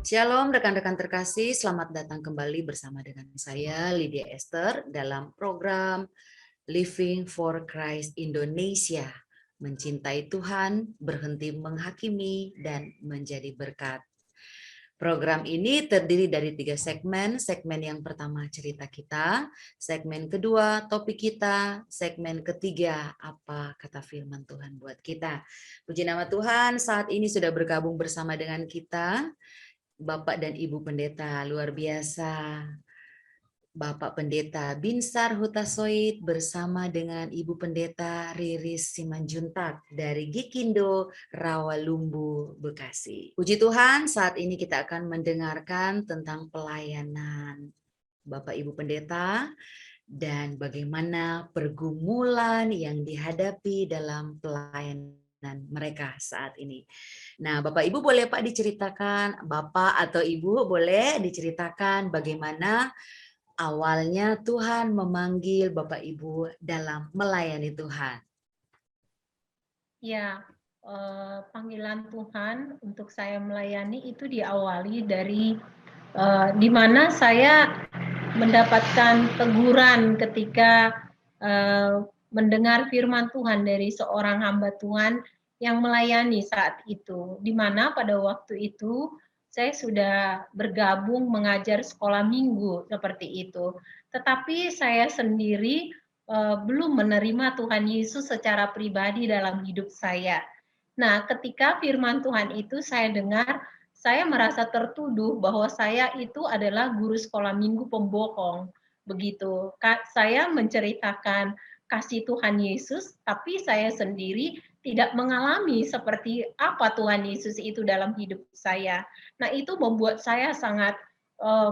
Shalom rekan-rekan terkasih, selamat datang kembali bersama dengan saya Lydia Esther dalam program Living for Christ Indonesia. Mencintai Tuhan, berhenti menghakimi, dan menjadi berkat. Program ini terdiri dari 3 segmen. Segmen yang pertama cerita kita, segmen kedua topik kita, segmen ketiga apa kata firman Tuhan buat kita. Puji nama Tuhan, saat ini sudah bergabung bersama dengan kita Bapak dan Ibu Pendeta luar biasa. Bapak Pendeta Binsar Hutasoid bersama dengan Ibu Pendeta Riris Simanjuntak dari Gikindo, Rawalumbu, Bekasi. Puji Tuhan, saat ini kita akan mendengarkan tentang pelayanan Bapak Ibu Pendeta dan bagaimana pergumulan yang dihadapi dalam pelayanan mereka saat ini. Nah, Bapak Ibu boleh Pak diceritakan, Bapak atau Ibu boleh diceritakan bagaimana awalnya Tuhan memanggil Bapak Ibu dalam melayani Tuhan. Ya, panggilan Tuhan untuk saya melayani itu diawali dari di mana saya mendapatkan teguran ketika mendengar firman Tuhan dari seorang hamba Tuhan yang melayani saat itu. Di mana pada waktu itu saya sudah bergabung mengajar sekolah minggu seperti itu. Tetapi saya sendiri belum menerima Tuhan Yesus secara pribadi dalam hidup saya. Nah, ketika firman Tuhan itu saya dengar, saya merasa tertuduh bahwa saya itu adalah guru sekolah minggu pembohong. Begitu, saya menceritakan kasih Tuhan Yesus, tapi saya sendiri tidak mengalami seperti apa Tuhan Yesus itu dalam hidup saya. Nah, itu membuat saya sangat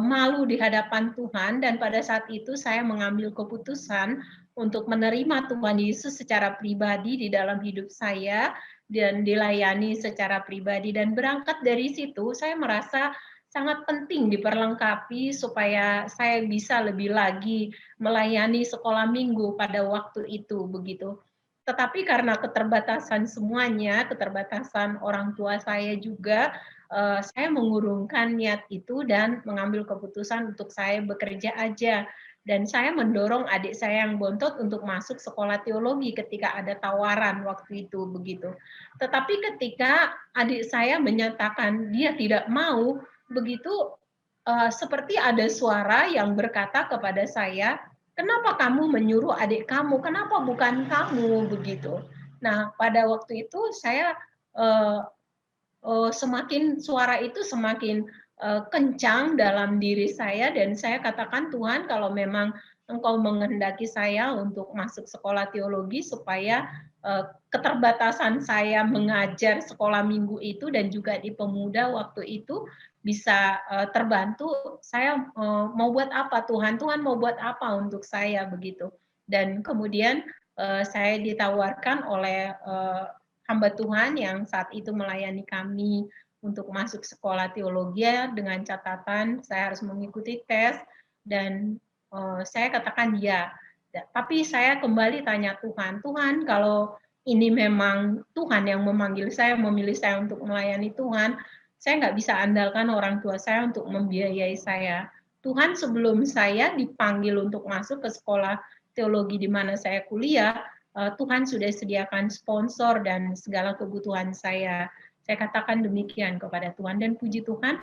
malu di hadapan Tuhan, dan pada saat itu saya mengambil keputusan untuk menerima Tuhan Yesus secara pribadi di dalam hidup saya dan dilayani secara pribadi. Dan berangkat dari situ saya merasa sangat penting diperlengkapi supaya saya bisa lebih lagi melayani sekolah minggu pada waktu itu begitu. Tetapi karena keterbatasan semuanya, keterbatasan orang tua saya juga, saya mengurungkan niat itu dan mengambil keputusan untuk saya bekerja aja. Dan saya mendorong adik saya yang bontot untuk masuk sekolah teologi ketika ada tawaran waktu itu begitu. Tetapi ketika adik saya menyatakan dia tidak mau, begitu seperti ada suara yang berkata kepada saya, kenapa kamu menyuruh adik kamu? Kenapa bukan kamu begitu? Nah, pada waktu itu saya semakin suara itu semakin kencang dalam diri saya, dan saya katakan, Tuhan, kalau memang Engkau menghendaki saya untuk masuk sekolah teologi supaya keterbatasan saya mengajar sekolah minggu itu dan juga di pemuda waktu itu bisa terbantu, saya mau buat apa Tuhan? Tuhan mau buat apa untuk saya begitu? Dan kemudian saya ditawarkan oleh hamba Tuhan yang saat itu melayani kami untuk masuk sekolah teologi dengan catatan saya harus mengikuti tes, dan saya katakan ya. Tapi saya kembali tanya Tuhan, Tuhan kalau ini memang Tuhan yang memanggil saya, memilih saya untuk melayani Tuhan, saya nggak bisa andalkan orang tua saya untuk membiayai saya. Tuhan, sebelum saya dipanggil untuk masuk ke sekolah teologi di mana saya kuliah, Tuhan sudah sediakan sponsor dan segala kebutuhan saya. Saya katakan demikian kepada Tuhan, dan puji Tuhan,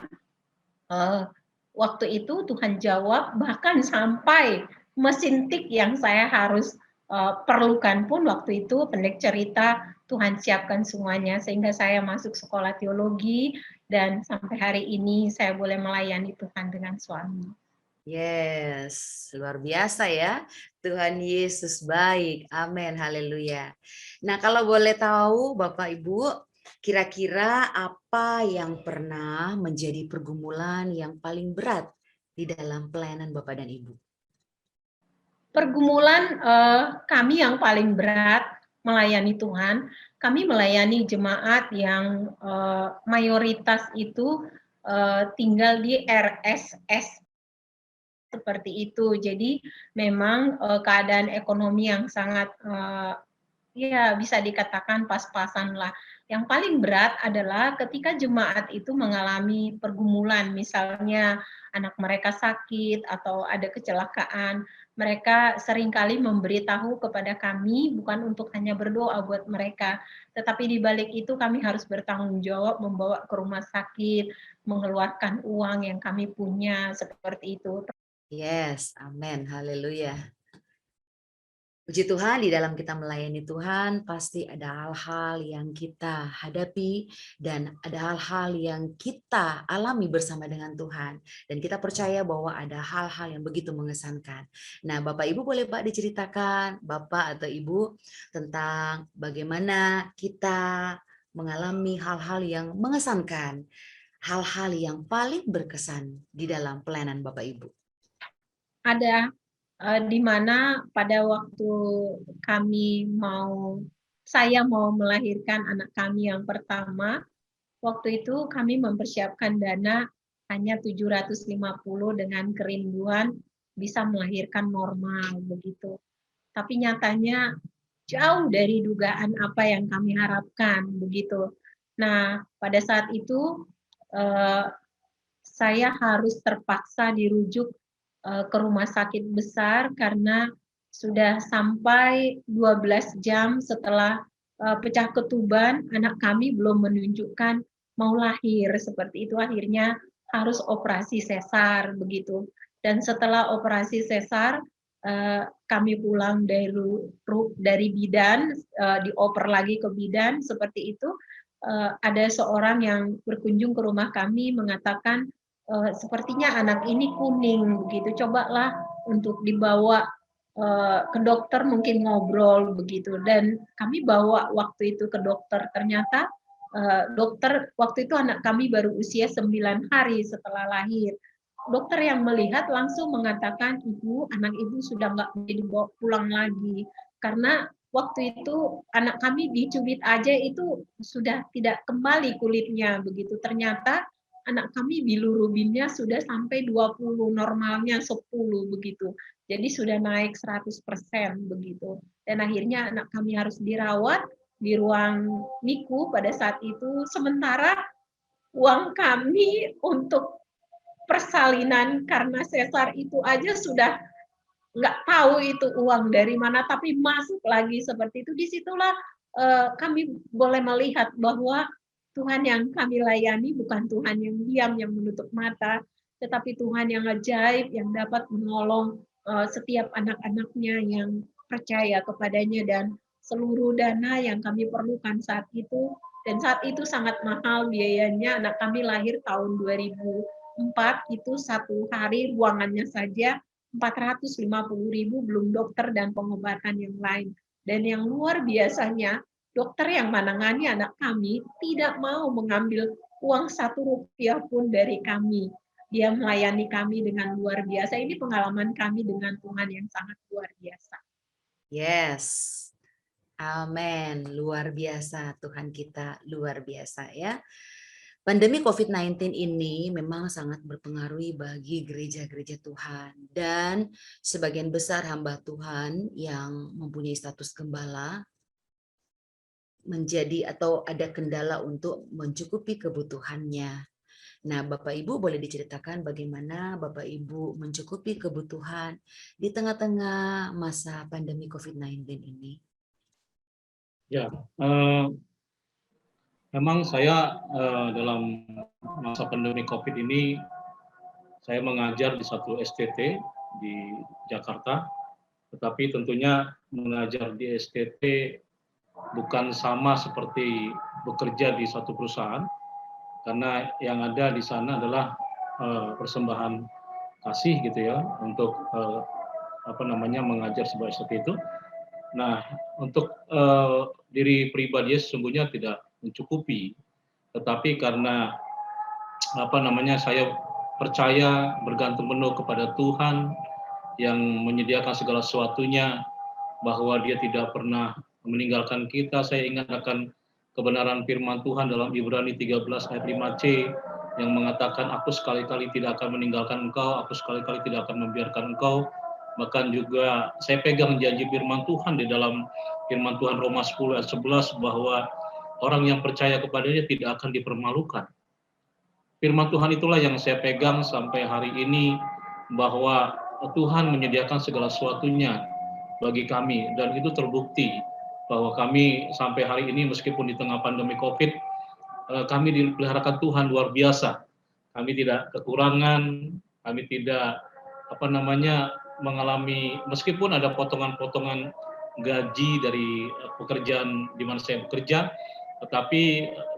waktu itu Tuhan jawab, bahkan sampai mesin tik yang saya harus perlukan pun waktu itu pendek cerita Tuhan siapkan semuanya sehingga saya masuk sekolah teologi dan sampai hari ini saya boleh melayani Tuhan dengan suami. Yes, luar biasa ya. Tuhan Yesus baik. Amin. Haleluya. Nah, kalau boleh tahu Bapak Ibu, kira-kira apa yang pernah menjadi pergumulan yang paling berat di dalam pelayanan Bapak dan Ibu? Pergumulan kami yang paling berat melayani Tuhan, kami melayani jemaat yang mayoritas itu tinggal di RSS seperti itu. Jadi memang keadaan ekonomi yang sangat ya bisa dikatakan pas-pasan lah. Yang paling berat adalah ketika jemaat itu mengalami pergumulan, misalnya anak mereka sakit atau ada kecelakaan, mereka seringkali memberitahu kepada kami bukan untuk hanya berdoa buat mereka, tetapi di balik itu kami harus bertanggung jawab membawa ke rumah sakit, mengeluarkan uang yang kami punya, seperti itu. Yes, amin, haleluya. Puji Tuhan, di dalam kita melayani Tuhan, pasti ada hal-hal yang kita hadapi dan ada hal-hal yang kita alami bersama dengan Tuhan. Dan kita percaya bahwa ada hal-hal yang begitu mengesankan. Nah, Bapak Ibu boleh Pak diceritakan, Bapak atau Ibu, tentang bagaimana kita mengalami hal-hal yang mengesankan, hal-hal yang paling berkesan di dalam pelayanan Bapak Ibu. Ada di mana pada waktu saya mau melahirkan anak kami yang pertama, waktu itu kami mempersiapkan dana hanya 750 dengan kerinduan bisa melahirkan normal begitu. Tapi nyatanya jauh dari dugaan apa yang kami harapkan begitu. Nah, pada saat itu eh, saya harus terpaksa dirujuk ke rumah sakit besar karena sudah sampai 12 jam setelah pecah ketuban, anak kami belum menunjukkan mau lahir. Seperti itu akhirnya harus operasi sesar begitu. Dan setelah operasi sesar, kami pulang dari bidan, dioper lagi ke bidan seperti itu. Ada seorang yang berkunjung ke rumah kami mengatakan sepertinya anak ini kuning begitu, cobalah untuk dibawa ke dokter, mungkin ngobrol begitu. Dan kami bawa waktu itu ke dokter, ternyata dokter waktu itu anak kami baru usia 9 hari setelah lahir. Dokter yang melihat langsung mengatakan, ibu, anak ibu sudah nggak boleh dibawa pulang lagi karena waktu itu anak kami dicubit aja itu sudah tidak kembali kulitnya begitu. Ternyata anak kami bilirubinnya sudah sampai 20, normalnya 10 begitu. Jadi sudah naik 100% begitu. Dan akhirnya anak kami harus dirawat di ruang NICU pada saat itu. Sementara uang kami untuk persalinan karena sesar itu aja sudah nggak tahu itu uang dari mana, tapi masuk lagi seperti itu. Disitulah kami boleh melihat bahwa Tuhan yang kami layani bukan Tuhan yang diam, yang menutup mata, tetapi Tuhan yang ajaib, yang dapat menolong setiap anak-anaknya yang percaya kepadanya, dan seluruh dana yang kami perlukan saat itu, dan saat itu sangat mahal biayanya. Anak kami lahir tahun 2004, itu satu hari ruangannya saja 450.000, belum dokter dan pengobatan yang lain. Dan yang luar biasanya, dokter yang menangani anak kami tidak mau mengambil uang 1 rupiah pun dari kami. Dia melayani kami dengan luar biasa. Ini pengalaman kami dengan Tuhan yang sangat luar biasa. Yes. Amin, luar biasa Tuhan kita, luar biasa ya. Pandemi COVID-19 ini memang sangat berpengaruh bagi gereja-gereja Tuhan, dan sebagian besar hamba Tuhan yang mempunyai status gembala menjadi atau ada kendala untuk mencukupi kebutuhannya. Nah, Bapak Ibu boleh diceritakan bagaimana Bapak Ibu mencukupi kebutuhan di tengah-tengah masa pandemi COVID-19 ini? Ya, memang saya dalam masa pandemi COVID ini, saya mengajar di satu STT di Jakarta, tetapi tentunya mengajar di STT bukan sama seperti bekerja di satu perusahaan, karena yang ada di sana adalah persembahan kasih gitu ya, untuk mengajar sebuah STT itu. Nah, untuk diri pribadi sesungguhnya tidak mencukupi, tetapi karena saya percaya, bergantung penuh kepada Tuhan yang menyediakan segala sesuatunya, bahwa Dia tidak pernah meninggalkan kita. Saya ingat akan kebenaran firman Tuhan dalam Ibrani 13 ayat 5c yang mengatakan, aku sekali-kali tidak akan meninggalkan engkau, aku sekali-kali tidak akan membiarkan engkau, bahkan juga saya pegang janji firman Tuhan di dalam firman Tuhan Roma 10 ayat 11 bahwa orang yang percaya kepadanya tidak akan dipermalukan. Firman Tuhan itulah yang saya pegang sampai hari ini, bahwa Tuhan menyediakan segala sesuatunya bagi kami, dan itu terbukti bahwa kami sampai hari ini meskipun di tengah pandemi COVID, kami dipeliharakan Tuhan luar biasa. Kami tidak kekurangan, kami tidak mengalami, meskipun ada potongan-potongan gaji dari pekerjaan di mana saya bekerja, tetapi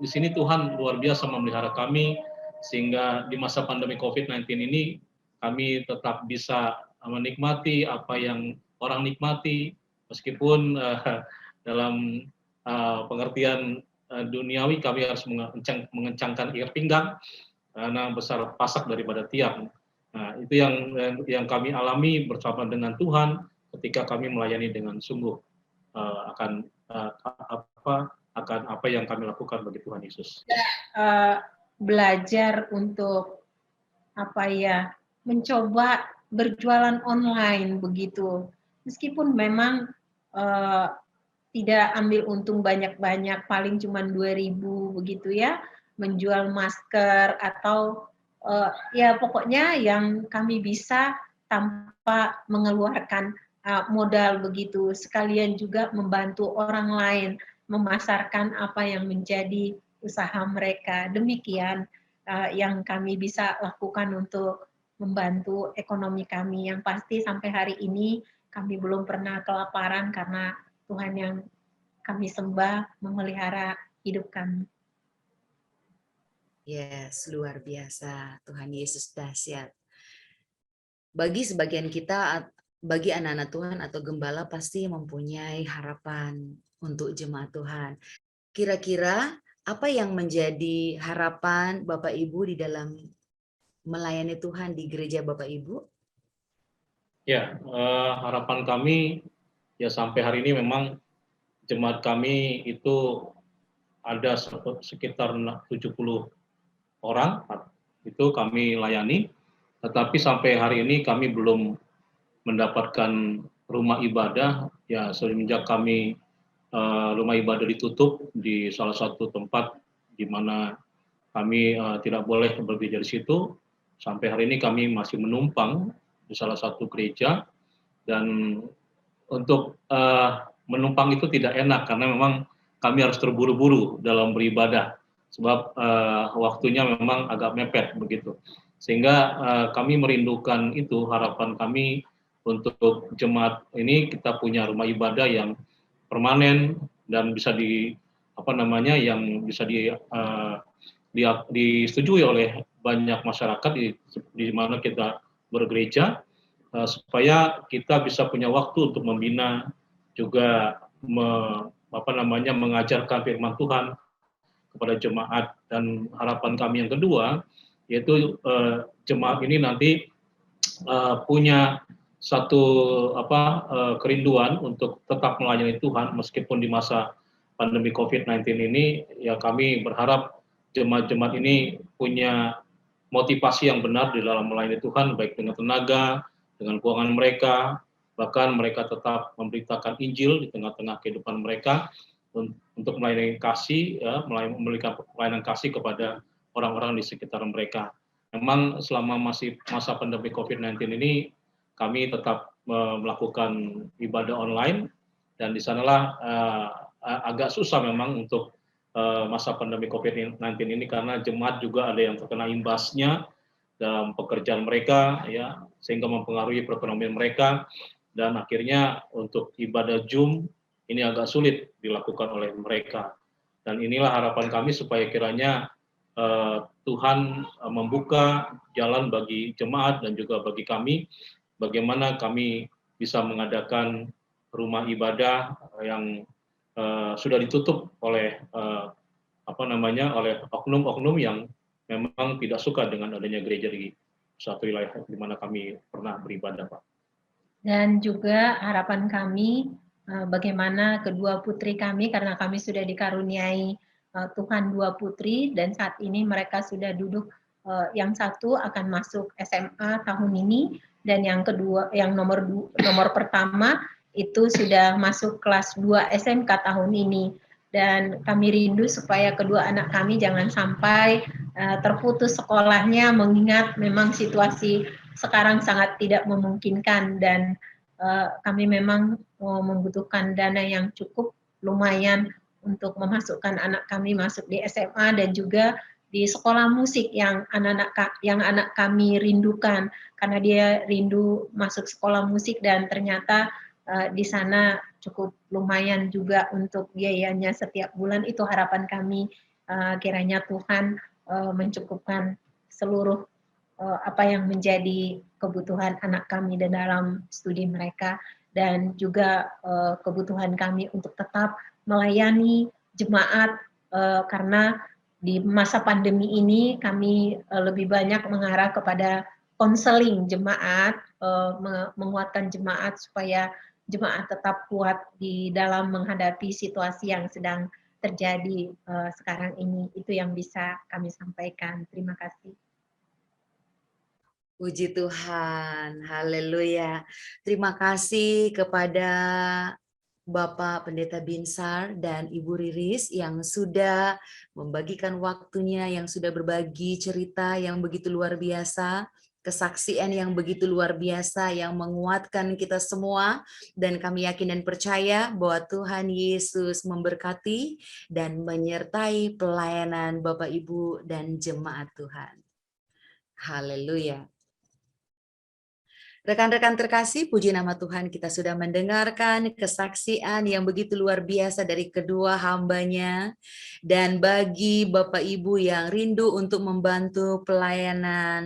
di sini Tuhan luar biasa memelihara kami, sehingga di masa pandemi COVID-19 ini kami tetap bisa menikmati apa yang orang nikmati, meskipun dalam pengertian duniawi kami harus mengencangkan ikat pinggang karena besar pasak daripada tiang. Nah, itu yang kami alami bersama dengan Tuhan ketika kami melayani dengan sungguh akan apa yang kami lakukan bagi Tuhan Yesus. Belajar untuk mencoba berjualan online begitu, meskipun memang tidak ambil untung banyak-banyak, paling cuma 2.000 begitu ya, menjual masker atau ya pokoknya yang kami bisa tanpa mengeluarkan modal begitu, sekalian juga membantu orang lain memasarkan apa yang menjadi usaha mereka. Demikian yang kami bisa lakukan untuk membantu ekonomi kami. Yang pasti sampai hari ini kami belum pernah kelaparan karena Tuhan yang kami sembah memelihara hidup kami. Yes, luar biasa. Tuhan Yesus dahsyat. Bagi sebagian kita, bagi anak-anak Tuhan atau gembala pasti mempunyai harapan untuk jemaat Tuhan. Kira-kira apa yang menjadi harapan Bapak Ibu di dalam melayani Tuhan di gereja Bapak Ibu? Ya, harapan kami ya sampai hari ini memang jemaat kami itu ada sekitar 70 orang, itu kami layani, tetapi sampai hari ini kami belum mendapatkan rumah ibadah, ya semenjak kami rumah ibadah ditutup di salah satu tempat di mana kami tidak boleh bekerja di situ, sampai hari ini kami masih menumpang di salah satu gereja, dan untuk menumpang itu tidak enak karena memang kami harus terburu-buru dalam beribadah sebab waktunya memang agak mepet begitu, sehingga kami merindukan itu. Harapan kami untuk jemaat ini kita punya rumah ibadah yang permanen dan bisa yang bisa disetujui oleh banyak masyarakat di mana kita bergereja, supaya kita bisa punya waktu untuk membina, juga mengajarkan firman Tuhan kepada jemaat. Dan harapan kami yang kedua yaitu jemaat ini nanti punya satu kerinduan untuk tetap melayani Tuhan meskipun di masa pandemi COVID-19 ini. Ya, kami berharap jemaat-jemaat ini punya motivasi yang benar di dalam melayani Tuhan, baik dengan tenaga, dengan keuangan mereka, bahkan mereka tetap memberitakan Injil di tengah-tengah kehidupan mereka untuk melayani kasih, ya, memberikan pelayanan kasih kepada orang-orang di sekitar mereka. Memang selama masih masa pandemi COVID-19 ini, kami tetap melakukan ibadah online, dan di sanalah agak susah memang untuk masa pandemi COVID-19 ini, karena jemaat juga ada yang terkena imbasnya dalam pekerjaan mereka, ya, sehingga mempengaruhi perekonomian mereka, dan akhirnya untuk ibadah Zoom ini agak sulit dilakukan oleh mereka. Dan inilah harapan kami supaya kiranya Tuhan membuka jalan bagi jemaat dan juga bagi kami, bagaimana kami bisa mengadakan rumah ibadah yang sudah ditutup oleh oleh oknum-oknum yang memang tidak suka dengan adanya gereja di suatu wilayah di mana kami pernah beribadah, Pak. Dan juga harapan kami bagaimana kedua putri kami, karena kami sudah dikaruniai Tuhan 2 putri, dan saat ini mereka sudah duduk, yang satu akan masuk SMA tahun ini, dan yang kedua, yang nomor pertama itu sudah masuk kelas 2 SMK tahun ini. Dan kami rindu supaya kedua anak kami jangan sampai terputus sekolahnya, mengingat memang situasi sekarang sangat tidak memungkinkan, dan kami memang membutuhkan dana yang cukup lumayan untuk memasukkan anak kami masuk di SMA dan juga di sekolah musik yang anak kami rindukan, karena dia rindu masuk sekolah musik dan ternyata di sana cukup lumayan juga untuk biayanya setiap bulan. Itu harapan kami, kiranya Tuhan mencukupkan seluruh apa yang menjadi kebutuhan anak kami dan dalam studi mereka, dan juga kebutuhan kami untuk tetap melayani jemaat, karena di masa pandemi ini kami lebih banyak mengarah kepada konseling jemaat, menguatkan jemaat supaya jemaat tetap kuat di dalam menghadapi situasi yang sedang terjadi sekarang ini. Itu yang bisa kami sampaikan. Terima kasih. Puji Tuhan, haleluya. Terima kasih kepada Bapak Pendeta Binsar dan Ibu Riris yang sudah membagikan waktunya, yang sudah berbagi cerita yang begitu luar biasa, kesaksian yang begitu luar biasa yang menguatkan kita semua, dan kami yakin dan percaya bahwa Tuhan Yesus memberkati dan menyertai pelayanan Bapak Ibu dan jemaat Tuhan. Haleluya. Rekan-rekan terkasih, puji nama Tuhan, kita sudah mendengarkan kesaksian yang begitu luar biasa dari kedua hambanya. Dan bagi Bapak Ibu yang rindu untuk membantu pelayanan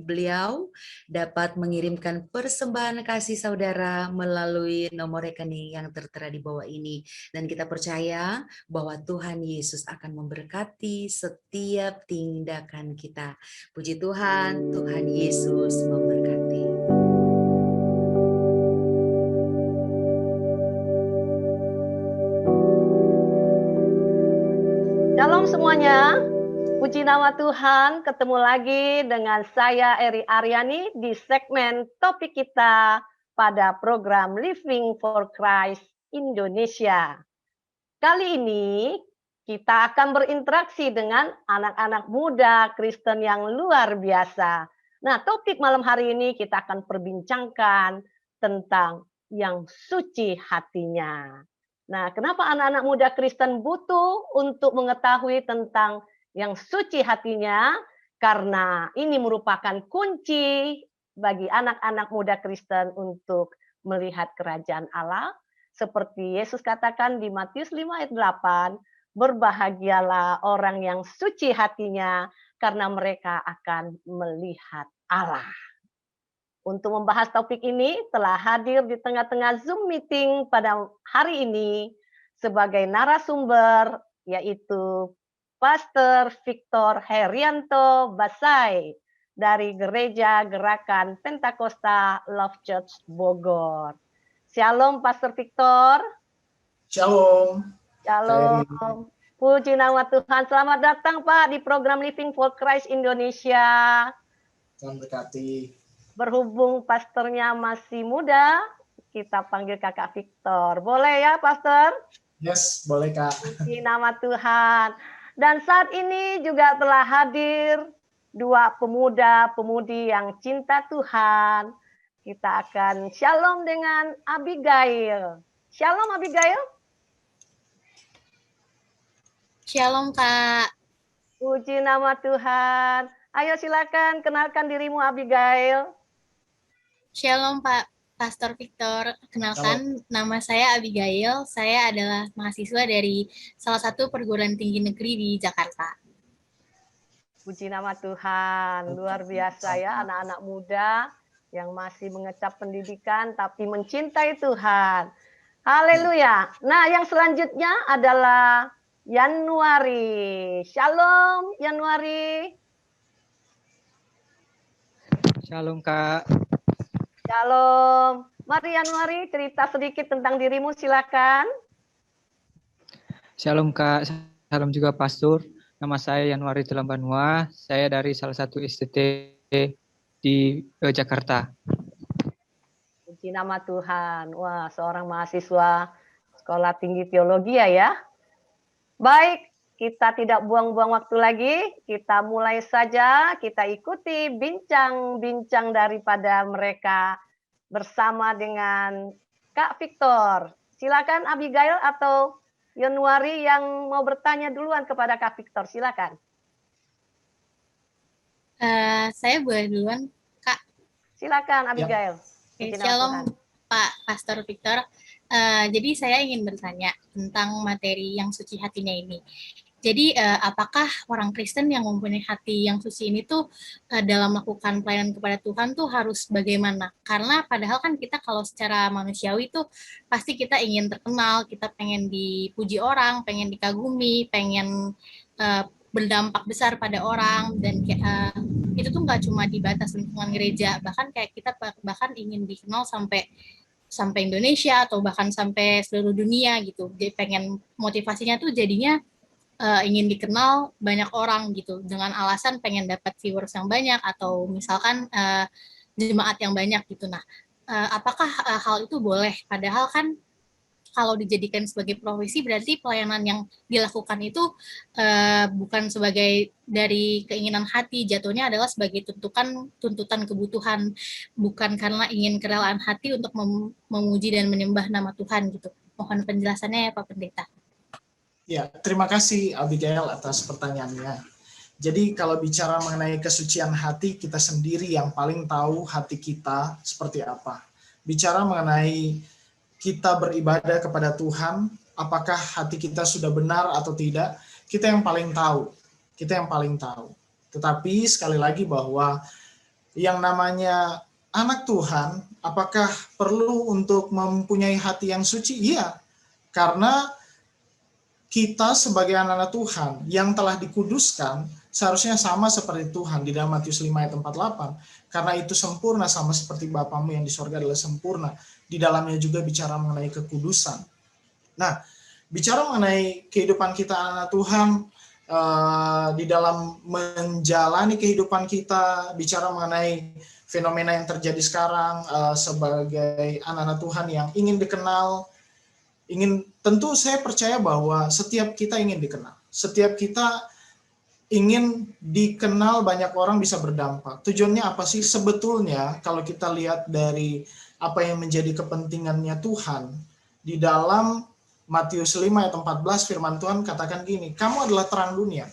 beliau, dapat mengirimkan persembahan kasih saudara melalui nomor rekening yang tertera di bawah ini. Dan kita percaya bahwa Tuhan Yesus akan memberkati setiap tindakan kita. Puji Tuhan, Tuhan Yesus memberkati. Shalom semuanya, puji nama Tuhan, ketemu lagi dengan saya Eri Aryani di segmen topik kita pada program Living for Christ Indonesia. Kali ini kita akan berinteraksi dengan anak-anak muda Kristen yang luar biasa. Nah, topik malam hari ini kita akan perbincangkan tentang yang suci hatinya. Nah, kenapa anak-anak muda Kristen butuh untuk mengetahui tentang yang suci hatinya? Karena ini merupakan kunci bagi anak-anak muda Kristen untuk melihat kerajaan Allah. Seperti Yesus katakan di Matius 5 ayat 8, berbahagialah orang yang suci hatinya karena mereka akan melihat Allah. Untuk membahas topik ini telah hadir di tengah-tengah Zoom meeting pada hari ini sebagai narasumber, yaitu Pastor Victor Herianto Basai dari Gereja Gerakan Pentakosta Love Church Bogor. Shalom Pastor Victor. Shalom. Shalom. Puji nama Tuhan. Selamat datang Pak di program Living for Christ Indonesia. Tuhan berkati. Berhubung pastornya masih muda, kita panggil Kakak Victor. Boleh ya, Pastor? Yes, boleh Kak. Puji nama Tuhan. Dan saat ini juga telah hadir dua pemuda-pemudi yang cinta Tuhan. Kita akan shalom dengan Abigail. Shalom Abigail. Shalom Kak. Puji nama Tuhan. Ayo silakan kenalkan dirimu Abigail. Shalom Pak Pastor Victor. Kenalkan, nama saya Abigail. Saya adalah mahasiswa dari salah satu perguruan tinggi negeri di Jakarta. Puji nama Tuhan. Luar biasa ya anak-anak muda yang masih mengecap pendidikan tapi mencintai Tuhan. Haleluya. Nah, yang selanjutnya adalah Yanuari. Shalom Yanuari. Shalom Kak. Shalom. Mari Yanuari cerita sedikit tentang dirimu, silakan. Shalom Kak. Shalom juga Pastor. Nama saya Yanuari Telambanua. Saya dari salah satu STT di Jakarta. nama Tuhan. Wah, seorang mahasiswa Sekolah Tinggi Teologi ya. Baik, kita tidak buang-buang waktu lagi. Kita mulai saja, kita ikuti bincang-bincang daripada mereka bersama dengan Kak Victor. Silakan Abigail atau Yanuari yang mau bertanya duluan kepada Kak Victor, silakan. Saya boleh duluan, Kak. Silakan Abigail. Oke, Shalom Pak Pastor Victor. Jadi saya ingin bertanya tentang materi yang suci hatinya ini. Jadi apakah orang Kristen yang mempunyai hati yang suci ini tuh dalam melakukan pelayanan kepada Tuhan tuh harus bagaimana? Karena padahal kan kita kalau secara manusiawi tuh pasti kita ingin terkenal, kita pengen dipuji orang, pengen dikagumi, pengen berdampak besar pada orang, dan itu tuh nggak cuma di batas lingkungan gereja, bahkan kayak kita bahkan ingin dikenal sampai Indonesia atau bahkan sampai seluruh dunia gitu. Jadi pengen motivasinya tuh jadinya ingin dikenal banyak orang gitu, dengan alasan pengen dapat viewers yang banyak atau misalkan jemaat yang banyak gitu. Nah, apakah hal itu boleh? Padahal kan kalau dijadikan sebagai profesi berarti pelayanan yang dilakukan itu bukan sebagai dari keinginan hati, jatuhnya adalah sebagai tuntutan kebutuhan, bukan karena ingin kerelaan hati untuk memuji dan menyembah nama Tuhan gitu. Mohon penjelasannya ya Pak Pendeta. Ya, terima kasih Abigail atas pertanyaannya. Jadi kalau bicara mengenai kesucian hati, kita sendiri yang paling tahu hati kita seperti apa. Bicara mengenai kita beribadah kepada Tuhan, apakah hati kita sudah benar atau tidak, kita yang paling tahu. Kita yang paling tahu. Tetapi sekali lagi bahwa yang namanya anak Tuhan, apakah perlu untuk mempunyai hati yang suci? Iya, karena kita sebagai anak-anak Tuhan yang telah dikuduskan seharusnya sama seperti Tuhan di dalam Matius 5 ayat 48. Karena itu sempurna sama seperti Bapamu yang di sorga adalah sempurna. Di dalamnya juga bicara mengenai kekudusan. Nah, bicara mengenai kehidupan kita anak Tuhan, di dalam menjalani kehidupan kita, bicara mengenai fenomena yang terjadi sekarang sebagai anak-anak Tuhan yang ingin dikenal, tentu saya percaya bahwa setiap kita ingin dikenal. Setiap kita ingin dikenal, banyak orang bisa berdampak. Tujuannya apa sih? Sebetulnya kalau kita lihat dari apa yang menjadi kepentingannya Tuhan, di dalam Matius 5 ayat 14 firman Tuhan katakan gini, kamu adalah terang dunia.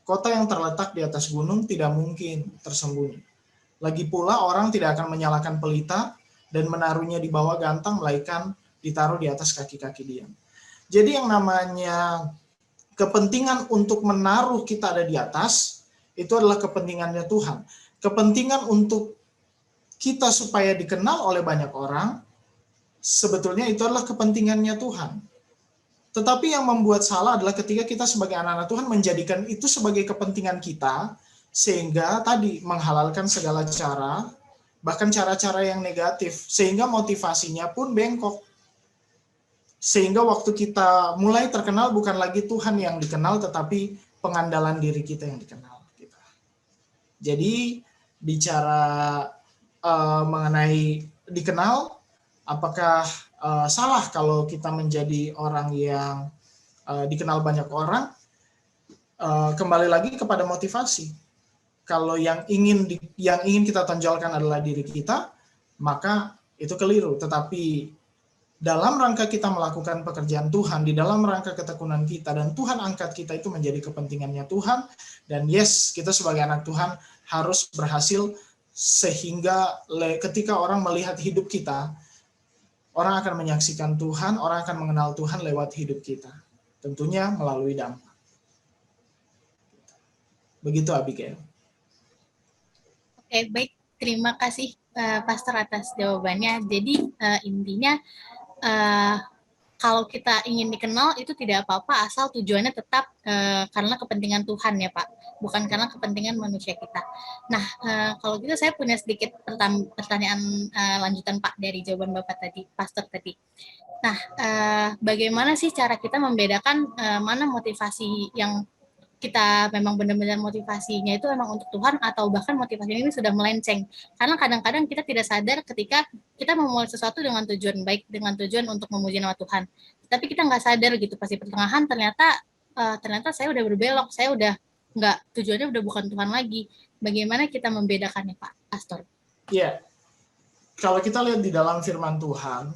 Kota yang terletak di atas gunung tidak mungkin tersembunyi. Lagi pula orang tidak akan menyalakan pelita dan menaruhnya di bawah gantang, melainkan ditaruh di atas kaki-kaki dia. Jadi yang namanya kepentingan untuk menaruh kita ada di atas, itu adalah kepentingannya Tuhan. Kepentingan untuk kita supaya dikenal oleh banyak orang, sebetulnya itu adalah kepentingannya Tuhan. Tetapi yang membuat salah adalah ketika kita sebagai anak-anak Tuhan menjadikan itu sebagai kepentingan kita, sehingga tadi menghalalkan segala cara, bahkan cara-cara yang negatif, sehingga motivasinya pun bengkok. Sehingga waktu kita mulai terkenal bukan lagi Tuhan yang dikenal, tetapi pengandalan diri kita yang dikenal. Jadi bicara mengenai dikenal, apakah salah kalau kita menjadi orang yang dikenal banyak orang? Kembali lagi kepada motivasi. Kalau yang ingin kita tonjolkan adalah diri kita, maka itu keliru. Tetapi dalam rangka kita melakukan pekerjaan Tuhan, di dalam rangka ketekunan kita, dan Tuhan angkat kita itu menjadi kepentingannya Tuhan, dan yes, kita sebagai anak Tuhan harus berhasil sehingga ketika orang melihat hidup kita, orang akan menyaksikan Tuhan, orang akan mengenal Tuhan lewat hidup kita. Tentunya melalui dampak. Begitu Abigail. Oke, baik. Terima kasih Pastor atas jawabannya. Jadi intinya kalau kita ingin dikenal itu tidak apa-apa asal tujuannya tetap karena kepentingan Tuhan ya Pak, bukan karena kepentingan manusia kita. Nah, kalau gitu saya punya sedikit pertanyaan lanjutan Pak dari jawaban Bapak tadi, Pastor tadi. Nah, bagaimana sih cara kita membedakan mana motivasi yang kita memang benar-benar motivasinya itu memang untuk Tuhan atau bahkan motivasi ini sudah melenceng. Karena kadang-kadang kita tidak sadar ketika kita memulai sesuatu dengan tujuan baik, dengan tujuan untuk memuji nama Tuhan. Tapi kita nggak sadar gitu pas di pertengahan ternyata saya udah berbelok, saya udah nggak, tujuannya udah bukan Tuhan lagi. Bagaimana kita membedakannya, Pak Pastor? Iya, kalau kita lihat di dalam firman Tuhan,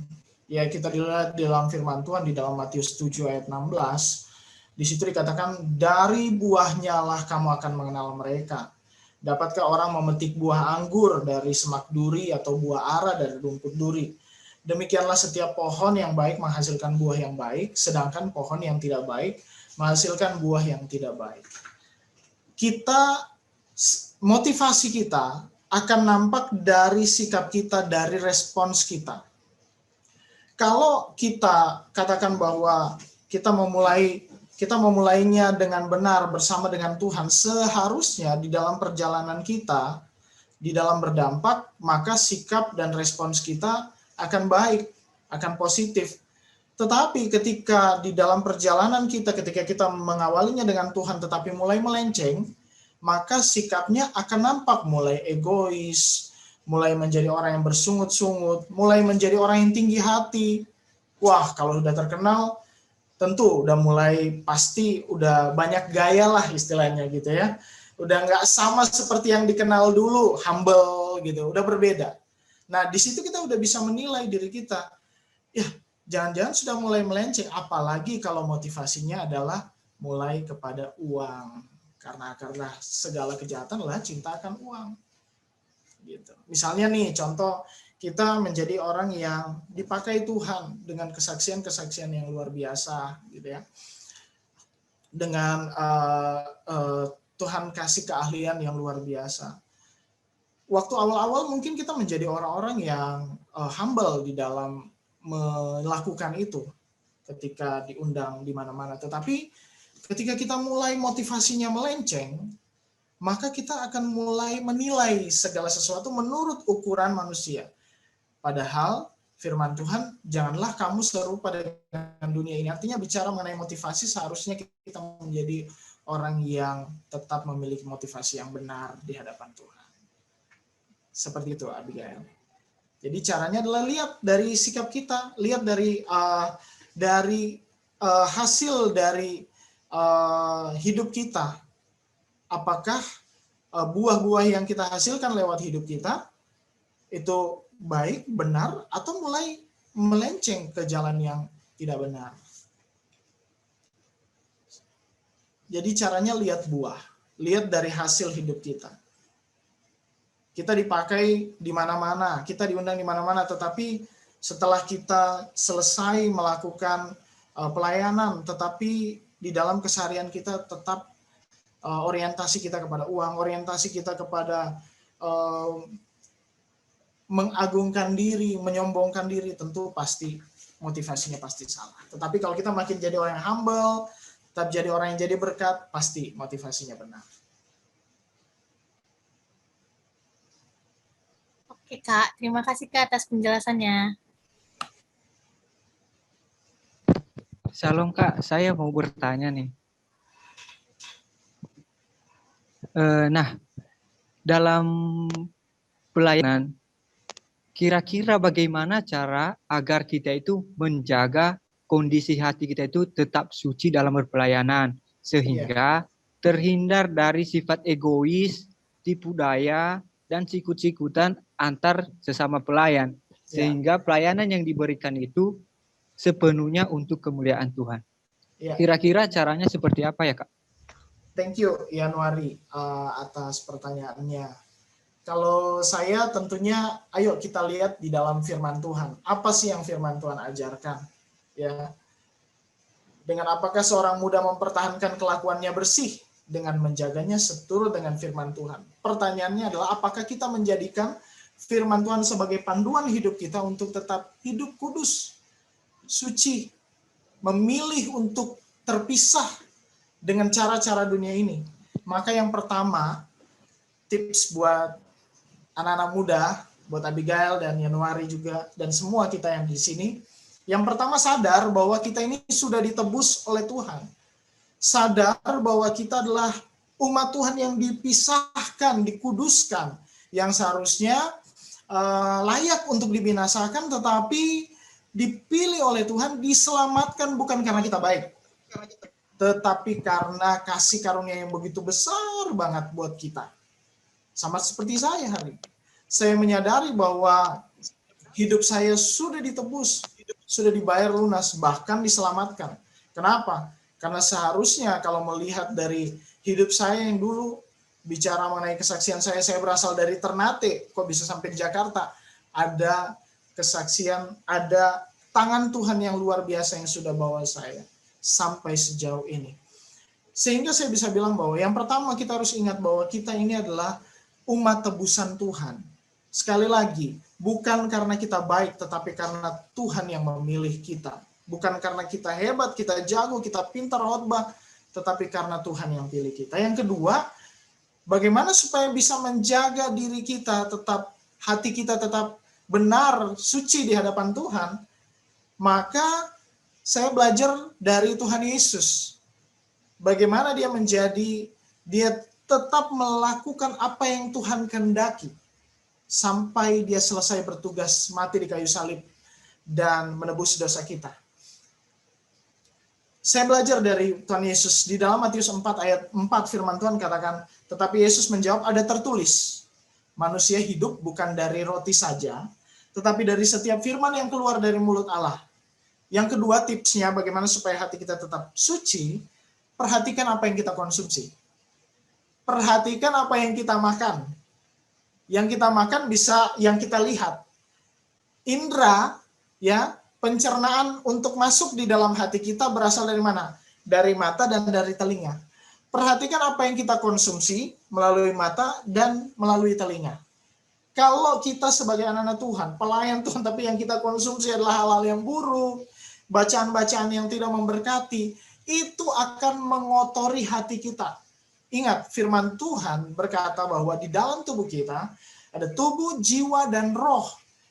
ya kita lihat di dalam firman Tuhan di dalam Matius 7 ayat 16, di situ dikatakan, dari buahnya lah kamu akan mengenal mereka. Dapatkah orang memetik buah anggur dari semak duri atau buah ara dari rumput duri? Demikianlah setiap pohon yang baik menghasilkan buah yang baik, sedangkan pohon yang tidak baik menghasilkan buah yang tidak baik. Motivasi kita akan nampak dari sikap kita, dari respons kita. Kalau kita katakan bahwa kita memulainya dengan benar bersama dengan Tuhan, seharusnya di dalam perjalanan kita, di dalam berdampak, maka sikap dan respons kita akan baik, akan positif. Tetapi ketika di dalam perjalanan kita, ketika kita mengawalinya dengan Tuhan tetapi mulai melenceng, maka sikapnya akan nampak mulai egois, mulai menjadi orang yang bersungut-sungut, mulai menjadi orang yang tinggi hati. Wah, kalau sudah terkenal, tentu udah mulai pasti udah banyak gaya lah istilahnya gitu ya. Udah nggak sama seperti yang dikenal dulu, humble gitu, udah berbeda. Nah, di situ kita udah bisa menilai diri kita. Ya, jangan-jangan sudah mulai melenceng, apalagi kalau motivasinya adalah mulai kepada uang. Karena segala kejahatan adalah cinta akan uang. Gitu. Misalnya nih, contoh kita menjadi orang yang dipakai Tuhan dengan kesaksian-kesaksian yang luar biasa, gitu ya. Dengan Tuhan kasih keahlian yang luar biasa. Waktu awal-awal mungkin kita menjadi orang-orang yang humble di dalam melakukan itu ketika diundang di mana-mana. Tetapi ketika kita mulai motivasinya melenceng, maka kita akan mulai menilai segala sesuatu menurut ukuran manusia. Padahal firman Tuhan, janganlah kamu serupa dengan dunia ini. Artinya bicara mengenai motivasi, seharusnya kita menjadi orang yang tetap memiliki motivasi yang benar di hadapan Tuhan. Seperti itu, Abigail. Jadi caranya adalah lihat dari sikap kita, lihat dari hasil dari hidup kita. Apakah buah-buah yang kita hasilkan lewat hidup kita itu baik, benar, atau mulai melenceng ke jalan yang tidak benar. Jadi caranya lihat buah, lihat dari hasil hidup kita. Kita dipakai di mana-mana, kita diundang di mana-mana, tetapi setelah kita selesai melakukan pelayanan, tetapi di dalam keseharian kita tetap orientasi kita kepada uang, orientasi kita kepada mengagungkan diri, menyombongkan diri, tentu pasti motivasinya pasti salah. Tetapi kalau kita makin jadi orang yang humble, tetap jadi orang yang jadi berkat, pasti motivasinya benar. Oke Kak, terima kasih Kak atas penjelasannya. Shalom Kak, saya mau bertanya nih. Nah, dalam pelayanan, kira-kira bagaimana cara agar kita itu menjaga kondisi hati kita itu tetap suci dalam berpelayanan, sehingga terhindar dari sifat egois, tipu daya, dan sikut-sikutan antar sesama pelayan, sehingga pelayanan yang diberikan itu sepenuhnya untuk kemuliaan Tuhan. Kira-kira caranya seperti apa ya Kak? Thank you Yanuari atas pertanyaannya. Kalau saya tentunya, ayo kita lihat di dalam firman Tuhan. Apa sih yang firman Tuhan ajarkan? Ya, dengan apakah seorang muda mempertahankan kelakuannya bersih dengan menjaganya seturut dengan firman Tuhan? Pertanyaannya adalah apakah kita menjadikan firman Tuhan sebagai panduan hidup kita untuk tetap hidup kudus, suci, memilih untuk terpisah dengan cara-cara dunia ini. Maka yang pertama, tips buat anak-anak muda, buat Abigail dan Yanuari juga, dan semua kita yang di sini, yang pertama sadar bahwa kita ini sudah ditebus oleh Tuhan. sadar bahwa kita adalah umat Tuhan yang dipisahkan, dikuduskan, yang seharusnya layak untuk dibinasakan, tetapi dipilih oleh Tuhan, diselamatkan bukan karena kita baik, tetapi karena kasih karunia yang begitu besar banget buat kita. Sama seperti saya hari ini. Saya menyadari bahwa hidup saya sudah ditebus, sudah dibayar lunas, bahkan diselamatkan. Kenapa? Karena seharusnya kalau melihat dari hidup saya yang dulu, bicara mengenai kesaksian saya berasal dari Ternate, kok bisa sampai di Jakarta? Ada kesaksian, ada tangan Tuhan yang luar biasa yang sudah bawa saya sampai sejauh ini. Sehingga saya bisa bilang bahwa yang pertama kita harus ingat bahwa kita ini adalah umat tebusan Tuhan. Sekali lagi, bukan karena kita baik, tetapi karena Tuhan yang memilih kita. Bukan karena kita hebat, kita jago, kita pintar khotbah, tetapi karena Tuhan yang pilih kita. Yang kedua, bagaimana supaya bisa menjaga diri kita tetap, hati kita tetap benar, suci di hadapan Tuhan, maka saya belajar dari Tuhan Yesus. Bagaimana dia tetap melakukan apa yang Tuhan kehendaki, sampai dia selesai bertugas mati di kayu salib dan menebus dosa kita. Saya belajar dari Tuhan Yesus di dalam Matius 4 ayat 4 firman Tuhan katakan, tetapi Yesus menjawab, ada tertulis, manusia hidup bukan dari roti saja, tetapi dari setiap firman yang keluar dari mulut Allah. Yang kedua tipsnya bagaimana supaya hati kita tetap suci, perhatikan apa yang kita konsumsi. Perhatikan apa yang kita makan. Yang kita makan bisa yang kita lihat. Indra, ya, pencernaan untuk masuk di dalam hati kita berasal dari mana? Dari mata dan dari telinga. Perhatikan apa yang kita konsumsi melalui mata dan melalui telinga. Kalau kita sebagai anak-anak Tuhan, pelayan Tuhan, tapi yang kita konsumsi adalah hal-hal yang buruk, bacaan-bacaan yang tidak memberkati, itu akan mengotori hati kita. Ingat, firman Tuhan berkata bahwa di dalam tubuh kita ada tubuh, jiwa, dan roh.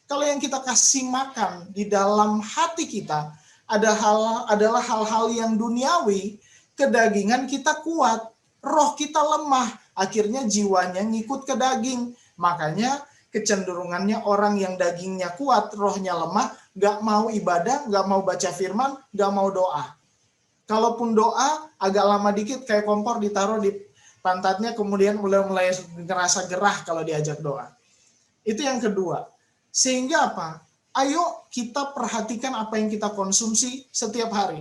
Kalau yang kita kasih makan di dalam hati kita adalah hal-hal yang duniawi, kedagingan kita kuat, roh kita lemah, akhirnya jiwanya ngikut ke daging. Makanya kecenderungannya orang yang dagingnya kuat, rohnya lemah, gak mau ibadah, gak mau baca firman, gak mau doa. Kalaupun doa, agak lama dikit kayak kompor ditaruh di pantatnya, kemudian mulai ngerasa gerah kalau diajak doa. Itu yang kedua. Sehingga apa? Ayo kita perhatikan apa yang kita konsumsi setiap hari.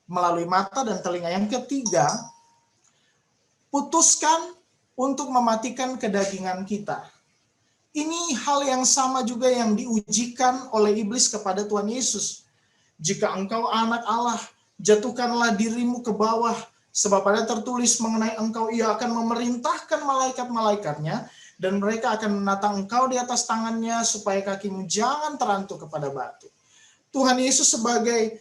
Melalui mata dan telinga. Yang ketiga, putuskan untuk mematikan kedagingan kita. Ini hal yang sama juga yang diujikan oleh iblis kepada Tuhan Yesus. Jika engkau anak Allah, jatuhkanlah dirimu ke bawah, sebab ada tertulis mengenai engkau, ia akan memerintahkan malaikat-malaikatnya, dan mereka akan menatang engkau di atas tangannya, supaya kakimu jangan terantuk kepada batu. Tuhan Yesus sebagai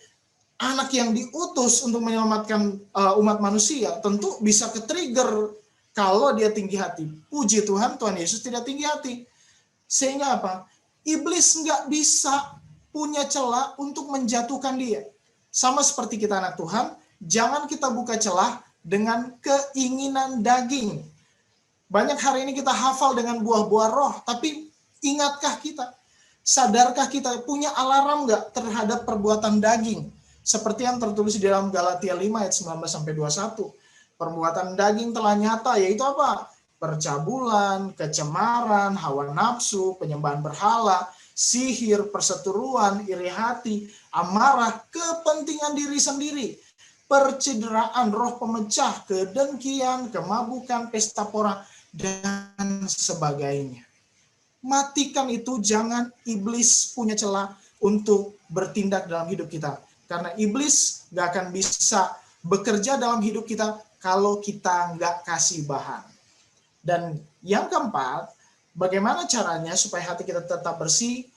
anak yang diutus untuk menyelamatkan umat manusia, tentu bisa ke-trigger kalau dia tinggi hati. Puji Tuhan, Tuhan Yesus tidak tinggi hati. Sehingga apa? Iblis nggak bisa punya celah untuk menjatuhkan dia. Sama seperti kita anak Tuhan, jangan kita buka celah dengan keinginan daging. Banyak hari ini kita hafal dengan buah-buah roh, tapi ingatkah kita? Sadarkah kita punya alarm nggak terhadap perbuatan daging? Seperti yang tertulis di dalam Galatia 5 ayat 19-21. Perbuatan daging telah nyata, yaitu apa? Percabulan, kecemaran, hawa nafsu, penyembahan berhala, sihir, perseteruan, iri hati, amarah, kepentingan diri sendiri, percideraan, roh pemecah, kedengkian, kemabukan, pesta pora, dan sebagainya. Matikan itu, jangan iblis punya celah untuk bertindak dalam hidup kita. Karena iblis gak akan bisa bekerja dalam hidup kita kalau kita gak kasih bahan. Dan yang keempat, bagaimana caranya supaya hati kita tetap bersih?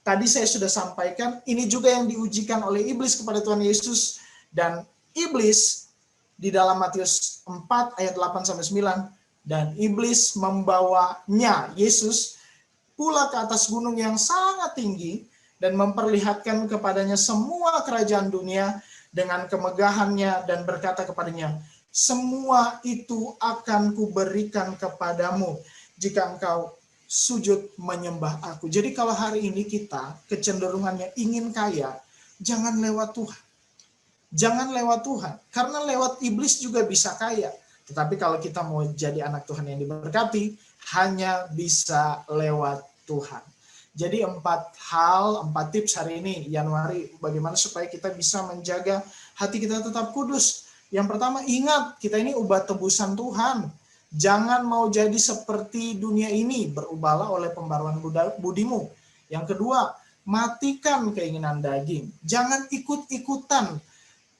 Tadi saya sudah sampaikan, ini juga yang diujikan oleh iblis kepada Tuhan Yesus. Dan iblis di dalam Matius 4 ayat 8-9, dan iblis membawanya, Yesus, pula ke atas gunung yang sangat tinggi dan memperlihatkan kepadanya semua kerajaan dunia dengan kemegahannya dan berkata kepadanya, semua itu akan kuberikan kepadamu jika engkau sujud menyembah aku. Jadi kalau hari ini kita kecenderungannya ingin kaya, jangan lewat Tuhan. Jangan lewat Tuhan, karena lewat iblis juga bisa kaya. Tetapi kalau kita mau jadi anak Tuhan yang diberkati, hanya bisa lewat Tuhan. Jadi 4 tips hari ini, Januari, bagaimana supaya kita bisa menjaga hati kita tetap kudus. Yang pertama, ingat, kita ini ubat tebusan Tuhan. Jangan mau jadi seperti dunia ini, berubahlah oleh pembaruan budimu. Yang kedua, matikan keinginan daging. Jangan ikut-ikutan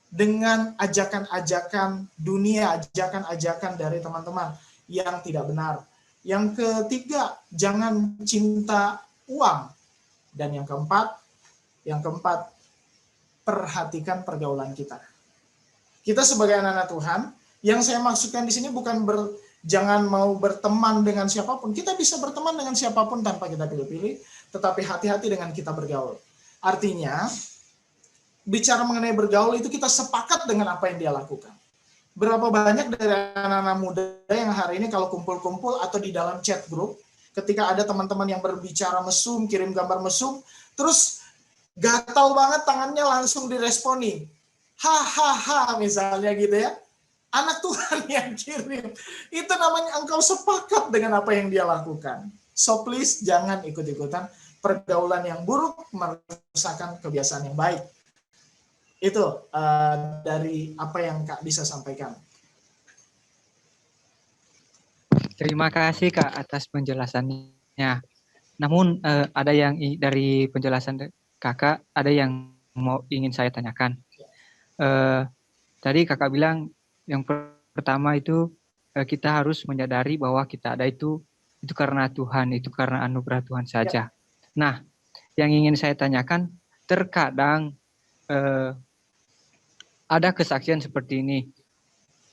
dengan ajakan-ajakan dunia, ajakan-ajakan dari teman-teman yang tidak benar. Yang ketiga, jangan cinta uang. Dan yang keempat, perhatikan pergaulan kita. Kita sebagai anak-anak Tuhan, yang saya maksudkan di sini bukan jangan mau berteman dengan siapapun. Kita bisa berteman dengan siapapun tanpa kita pilih-pilih, tetapi hati-hati dengan kita bergaul. Artinya, bicara mengenai bergaul itu kita sepakat dengan apa yang dia lakukan. Berapa banyak dari anak-anak muda yang hari ini kalau kumpul-kumpul atau di dalam chat group, ketika ada teman-teman yang berbicara mesum, kirim gambar mesum, terus gatal banget tangannya langsung diresponi. Hahaha misalnya gitu ya. Anak Tuhan yang kirim. Itu namanya engkau sepakat dengan apa yang dia lakukan. So please jangan ikut-ikutan pergaulan yang buruk merusakkan kebiasaan yang baik. Itu dari apa yang Kak bisa sampaikan. Terima kasih Kak atas penjelasannya. Namun ada yang dari penjelasan Kakak, ada yang ingin saya tanyakan. Tadi Kakak bilang yang pertama itu kita harus menyadari bahwa kita ada itu karena Tuhan, itu karena anugerah Tuhan saja. Nah, yang ingin saya tanyakan, terkadang ada kesaksian seperti ini.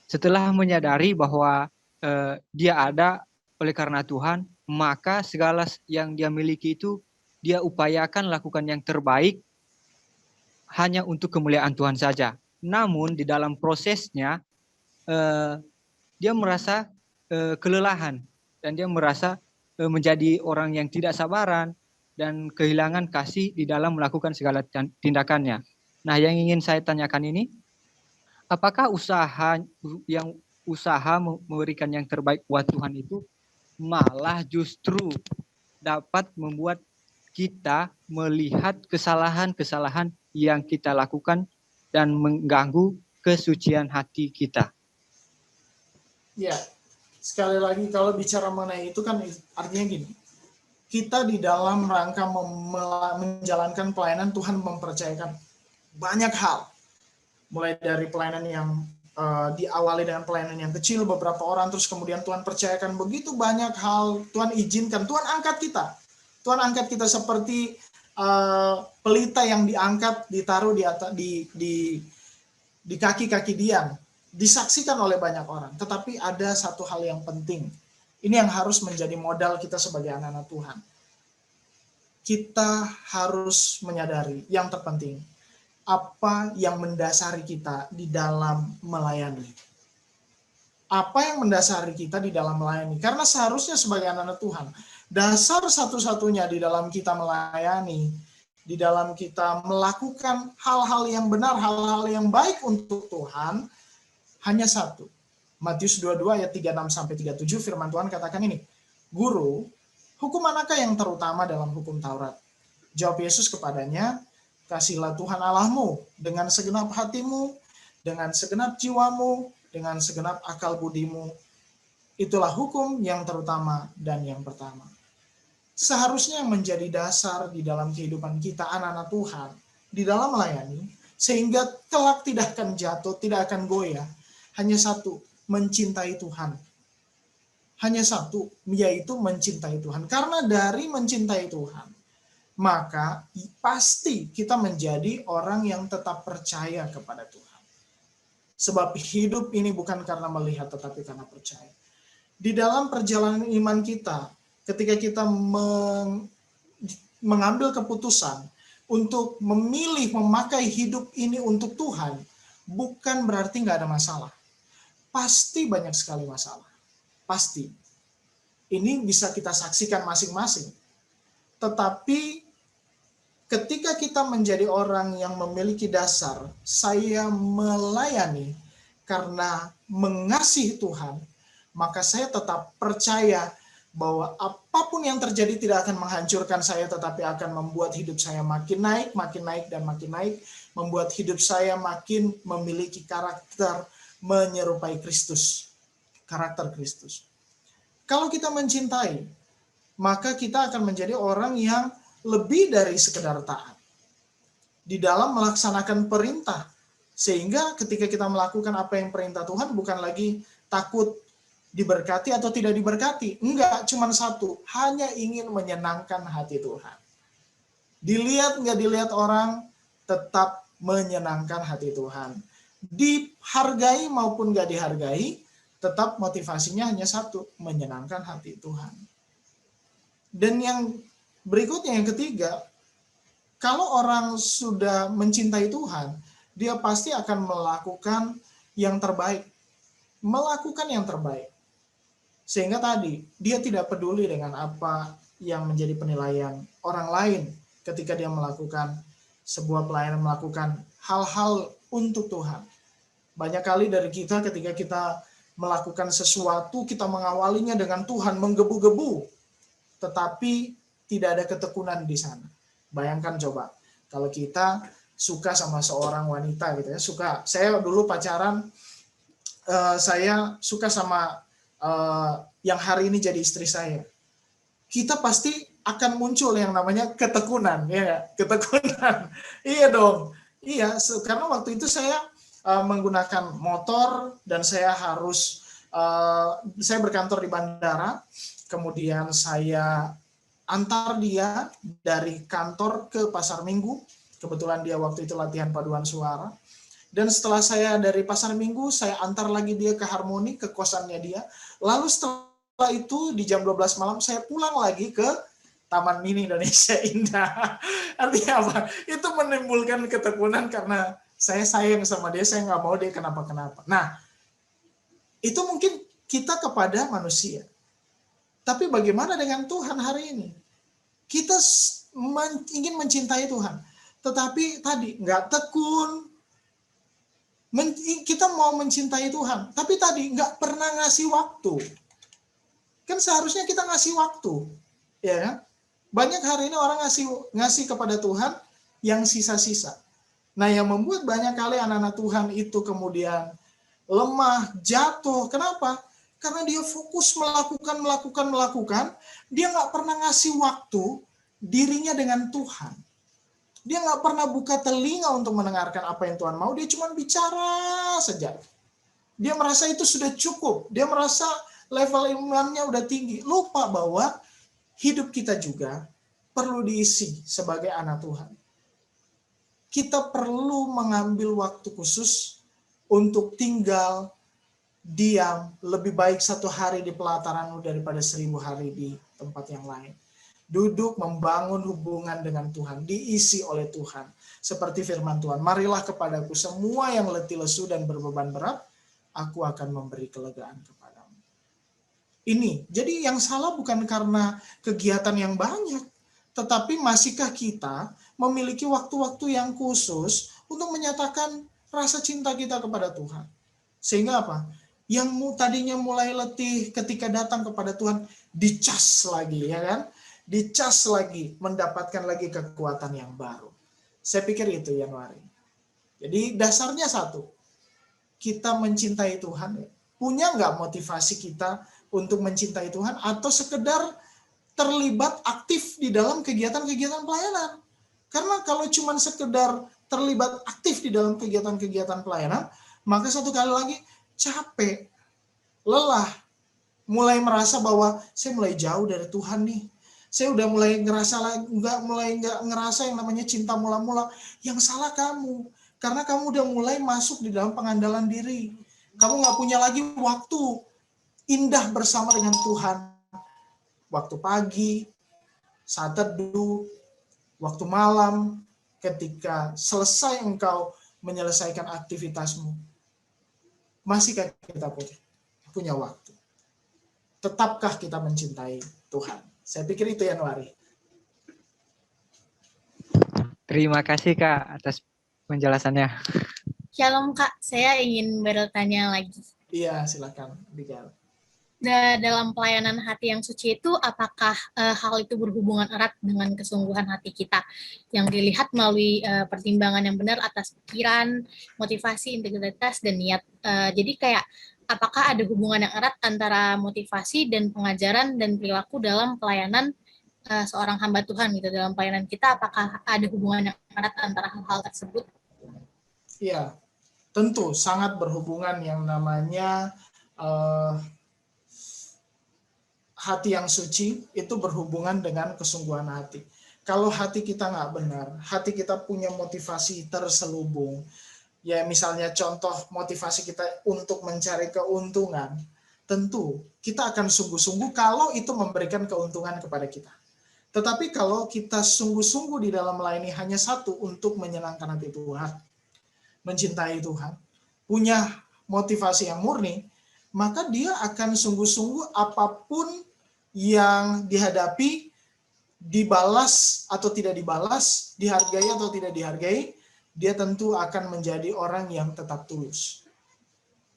Setelah menyadari bahwa dia ada oleh karena Tuhan, maka segala yang dia miliki itu dia upayakan lakukan yang terbaik hanya untuk kemuliaan Tuhan saja. Namun di dalam prosesnya dia merasa kelelahan dan dia merasa menjadi orang yang tidak sabaran dan kehilangan kasih di dalam melakukan segala tindakannya. Nah, yang ingin saya tanyakan ini, apakah usaha memberikan yang terbaik buat Tuhan itu malah justru dapat membuat kita melihat kesalahan-kesalahan yang kita lakukan dan mengganggu kesucian hati kita? Ya, sekali lagi kalau bicara mengenai itu kan artinya gini, kita di dalam rangka menjalankan pelayanan, Tuhan mempercayakan banyak hal. Mulai dari pelayanan yang diawali dengan pelayanan yang kecil, beberapa orang, terus kemudian Tuhan percayakan begitu banyak hal, Tuhan izinkan, Tuhan angkat kita. Tuhan angkat kita seperti pelita yang diangkat, ditaruh di kaki-kaki Dian, disaksikan oleh banyak orang. Tetapi ada satu hal yang penting, ini yang harus menjadi modal kita sebagai anak-anak Tuhan. Kita harus menyadari yang terpenting, apa yang mendasari kita di dalam melayani. Apa yang mendasari kita di dalam melayani. Karena seharusnya sebagai anak-anak Tuhan, dasar satu-satunya di dalam kita melayani, di dalam kita melakukan hal-hal yang benar, hal-hal yang baik untuk Tuhan, hanya satu. Matius 22 ayat 36-37 firman Tuhan katakan ini, Guru, hukum manakah yang terutama dalam hukum Taurat? Jawab Yesus kepadanya, kasihlah Tuhan Allahmu dengan segenap hatimu, dengan segenap jiwamu, dengan segenap akal budimu. Itulah hukum yang terutama dan yang pertama. Seharusnya yang menjadi dasar di dalam kehidupan kita anak-anak Tuhan, di dalam melayani, sehingga kelak tidak akan jatuh, tidak akan goyah. Hanya satu, mencintai Tuhan. Hanya satu, yaitu mencintai Tuhan. Karena dari mencintai Tuhan, maka pasti kita menjadi orang yang tetap percaya kepada Tuhan. Sebab hidup ini bukan karena melihat, tetapi karena percaya. Di dalam perjalanan iman kita, ketika kita mengambil keputusan, untuk memilih memakai hidup ini untuk Tuhan, bukan berarti nggak ada masalah. Pasti banyak sekali masalah. Pasti. Ini bisa kita saksikan masing-masing. Tetapi ketika kita menjadi orang yang memiliki dasar, saya melayani karena mengasihi Tuhan, maka saya tetap percaya bahwa apapun yang terjadi tidak akan menghancurkan saya, tetapi akan membuat hidup saya makin naik, dan makin naik, membuat hidup saya makin memiliki karakter menyerupai Kristus, karakter Kristus. Kalau kita mencintai, maka kita akan menjadi orang yang lebih dari sekedar taat di dalam melaksanakan perintah, sehingga ketika kita melakukan apa yang perintah Tuhan, bukan lagi takut diberkati atau tidak diberkati. Enggak, cuma satu, hanya ingin menyenangkan hati Tuhan. Dilihat nggak dilihat orang, tetap menyenangkan hati Tuhan. Dihargai maupun nggak dihargai, tetap motivasinya hanya satu, menyenangkan hati Tuhan. Dan yang berikutnya, yang ketiga, kalau orang sudah mencintai Tuhan, dia pasti akan melakukan yang terbaik. Melakukan yang terbaik. Sehingga tadi, dia tidak peduli dengan apa yang menjadi penilaian orang lain ketika dia melakukan sebuah pelayanan, melakukan hal-hal untuk Tuhan. Banyak kali dari kita ketika kita melakukan sesuatu, kita mengawalinya dengan Tuhan, menggebu-gebu. Tetapi tidak ada ketekunan di sana. Bayangkan coba, kalau kita suka sama seorang wanita gitu ya, saya dulu pacaran, saya suka sama yang hari ini jadi istri saya. Kita pasti akan muncul yang namanya ketekunan, ya, ketekunan. Iya dong, iya, karena waktu itu saya menggunakan motor dan saya harus, saya berkantor di bandara, kemudian saya antar dia dari kantor ke Pasar Minggu, kebetulan dia waktu itu latihan paduan suara. Dan setelah saya dari Pasar Minggu, saya antar lagi dia ke Harmoni, ke kosannya dia. Lalu setelah itu di jam 12 malam saya pulang lagi ke Taman Mini Indonesia Indah. Artinya apa? Itu menimbulkan ketekunan karena saya sayang sama dia, saya nggak mau dia kenapa-kenapa. Nah, itu mungkin kita kepada manusia. Tapi bagaimana dengan Tuhan hari ini? Kita ingin mencintai Tuhan. Tetapi tadi nggak tekun, kita mau mencintai Tuhan, tapi tadi nggak pernah ngasih waktu. Kan seharusnya kita ngasih waktu, ya kan? Banyak hari ini orang ngasih kepada Tuhan yang sisa-sisa. Nah, yang membuat banyak kali anak-anak Tuhan itu kemudian lemah, jatuh. Kenapa? Karena dia fokus melakukan. Dia nggak pernah ngasih waktu dirinya dengan Tuhan. Dia nggak pernah buka telinga untuk mendengarkan apa yang Tuhan mau. Dia cuma bicara saja. Dia merasa itu sudah cukup. Dia merasa level imannya udah tinggi. Lupa bahwa hidup kita juga perlu diisi sebagai anak Tuhan. Kita perlu mengambil waktu khusus untuk tinggal, diam, lebih baik 1 hari di pelataranmu daripada 1000 hari di tempat yang lain. Duduk membangun hubungan dengan Tuhan, diisi oleh Tuhan. Seperti firman Tuhan, marilah kepadaku semua yang letih lesu dan berbeban berat, aku akan memberi kelegaan kepadamu. Ini, jadi yang salah bukan karena kegiatan yang banyak, tetapi masihkah kita memiliki waktu-waktu yang khusus untuk menyatakan rasa cinta kita kepada Tuhan. Sehingga apa? Yang tadinya mulai letih ketika datang kepada Tuhan, dicas lagi, ya kan? Dicas lagi, mendapatkan lagi kekuatan yang baru. Saya pikir itu Januari. Jadi dasarnya satu, kita mencintai Tuhan. Punya nggak motivasi kita untuk mencintai Tuhan atau sekedar terlibat aktif di dalam kegiatan-kegiatan pelayanan? Karena kalau cuma sekedar terlibat aktif di dalam kegiatan-kegiatan pelayanan, maka satu kali lagi capek, lelah, mulai merasa bahwa saya mulai jauh dari Tuhan nih. Saya udah mulai nggak ngerasa yang namanya cinta mula-mula. Yang salah kamu, karena kamu udah mulai masuk di dalam pengandalan diri. Kamu nggak punya lagi waktu indah bersama dengan Tuhan. Waktu pagi, saat teduh, waktu malam, ketika selesai engkau menyelesaikan aktivitasmu, masihkah kita punya waktu? Tetapkah kita mencintai Tuhan? Saya pikir itu Yanuari. Terima kasih Kak atas penjelasannya. Shalom Kak, saya ingin bertanya lagi. Iya, silakan, Abigail. Dalam pelayanan hati yang suci itu, apakah hal itu berhubungan erat dengan kesungguhan hati kita yang dilihat melalui pertimbangan yang benar atas pikiran, motivasi, integritas, dan niat. Jadi kayak apakah ada hubungan yang erat antara motivasi dan pengajaran dan perilaku dalam pelayanan seorang hamba Tuhan gitu, dalam pelayanan kita, apakah ada hubungan yang erat antara hal-hal tersebut? Iya, tentu sangat berhubungan. Yang namanya hati yang suci itu berhubungan dengan kesungguhan hati. Kalau hati kita nggak benar, hati kita punya motivasi terselubung, ya misalnya contoh motivasi kita untuk mencari keuntungan, tentu kita akan sungguh-sungguh kalau itu memberikan keuntungan kepada kita. Tetapi kalau kita sungguh-sungguh di dalam melayani hanya satu, untuk menyenangkan hati Tuhan, mencintai Tuhan, punya motivasi yang murni, maka dia akan sungguh-sungguh apapun yang dihadapi, dibalas atau tidak dibalas, dihargai atau tidak dihargai, dia tentu akan menjadi orang yang tetap tulus.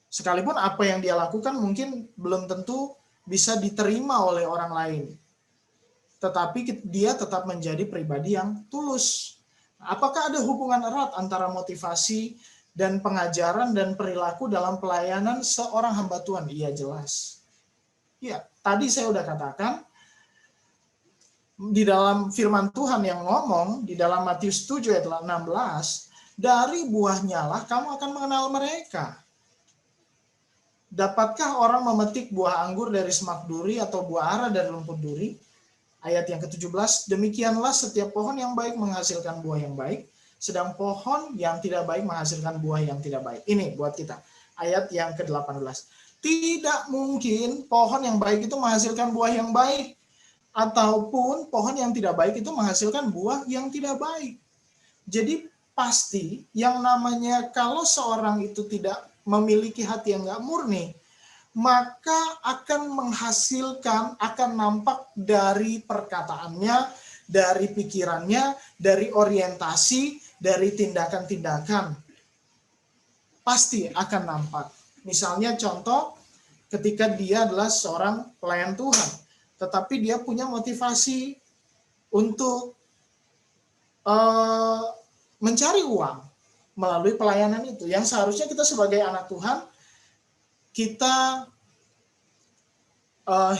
Sekalipun apa yang dia lakukan mungkin belum tentu bisa diterima oleh orang lain, tetapi dia tetap menjadi pribadi yang tulus. Apakah ada hubungan erat antara motivasi dan pengajaran dan perilaku dalam pelayanan seorang hamba Tuhan? Iya, jelas. Ya, tadi saya udah katakan, di dalam firman Tuhan yang ngomong, di dalam Matius 7 ayat 16, dari buahnya lah kamu akan mengenal mereka. Dapatkah orang memetik buah anggur dari semak duri atau buah ara dari rumput duri? Ayat yang ke-17, demikianlah setiap pohon yang baik menghasilkan buah yang baik, sedang pohon yang tidak baik menghasilkan buah yang tidak baik. Ini buat kita. Ayat yang ke-18. Tidak mungkin pohon yang baik itu menghasilkan buah yang baik, ataupun pohon yang tidak baik itu menghasilkan buah yang tidak baik. Jadi pasti yang namanya kalau seorang itu tidak memiliki hati yang nggak murni, maka akan menghasilkan, akan nampak dari perkataannya, dari pikirannya, dari orientasi, dari tindakan-tindakan. Pasti akan nampak. Misalnya contoh, ketika dia adalah seorang pelayan Tuhan, tetapi dia punya motivasi untuk mencari uang melalui pelayanan itu, yang seharusnya kita sebagai anak Tuhan, kita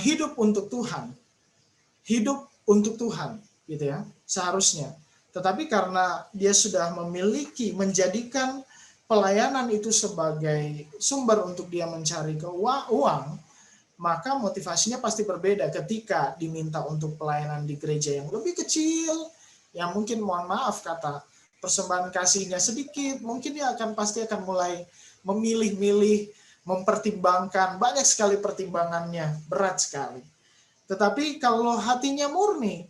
hidup untuk Tuhan, gitu ya, seharusnya. Tetapi karena dia sudah memiliki, menjadikan pelayanan itu sebagai sumber untuk dia mencari uang, maka motivasinya pasti berbeda ketika diminta untuk pelayanan di gereja yang lebih kecil, yang mungkin mohon maaf kata persembahan kasihnya sedikit, mungkin dia pasti akan mulai memilih-milih, mempertimbangkan, banyak sekali pertimbangannya, berat sekali. Tetapi kalau hatinya murni,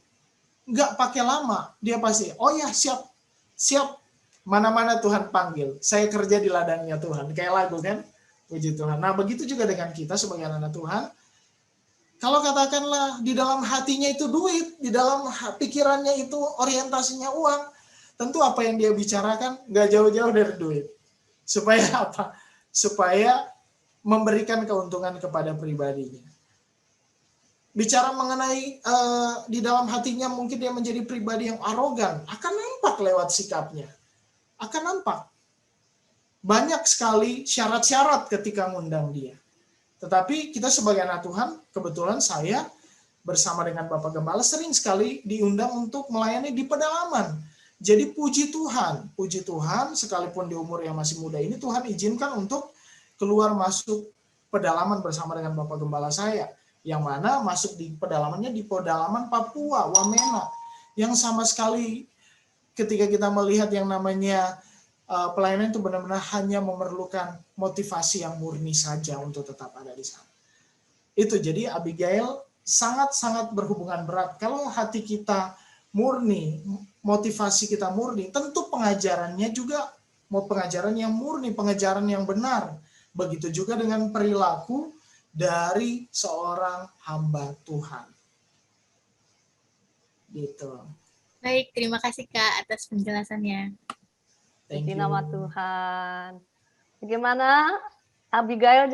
nggak pakai lama, dia pasti, oh ya siap, mana-mana Tuhan panggil, saya kerja di ladangnya Tuhan, kayak lagu kan, puji Tuhan. Nah begitu juga dengan kita sebagai anak Tuhan, kalau katakanlah di dalam hatinya itu duit, di dalam pikirannya itu orientasinya uang, tentu apa yang dia bicarakan nggak jauh-jauh dari duit. Supaya apa? Supaya memberikan keuntungan kepada pribadinya. Bicara mengenai di dalam hatinya mungkin dia menjadi pribadi yang arogan, akan nampak lewat sikapnya. Akan nampak. Banyak sekali syarat-syarat ketika ngundang dia. Tetapi kita sebagai anak Tuhan, kebetulan saya bersama dengan Bapak Gembala sering sekali diundang untuk melayani di pedalaman. Jadi puji Tuhan sekalipun di umur yang masih muda ini Tuhan izinkan untuk keluar masuk pedalaman bersama dengan Bapak Gembala saya. Yang mana masuk di pedalamannya di pedalaman Papua, Wamena. Yang sama sekali ketika kita melihat yang namanya pelayanan itu benar-benar hanya memerlukan motivasi yang murni saja untuk tetap ada di sana. Itu jadi Abigail sangat-sangat berhubungan berat. Kalau hati kita murni, motivasi kita murni, tentu pengajarannya juga mau pengajaran yang murni, pengajaran yang benar. Begitu juga dengan perilaku dari seorang hamba Tuhan. Gitu. Baik, terima kasih Kak atas penjelasannya. Puji nama Tuhan. Bagaimana Abigail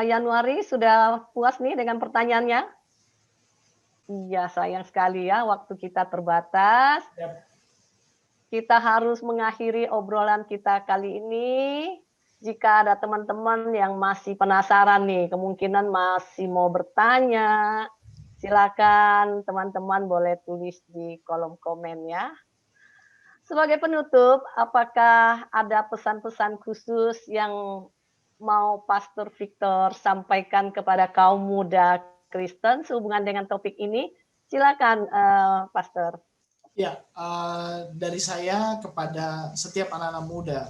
Januari, sudah puas nih dengan pertanyaannya? Iya, sayang sekali ya, waktu kita terbatas. Yap. Kita harus mengakhiri obrolan kita kali ini. Jika ada teman-teman yang masih penasaran nih, kemungkinan masih mau bertanya, silakan teman-teman boleh tulis di kolom komen ya. Sebagai penutup, apakah ada pesan-pesan khusus yang mau Pastor Victor sampaikan kepada kaum muda Kristen sehubungan dengan topik ini? Silakan, Pastor. Ya, dari saya kepada setiap anak-anak muda,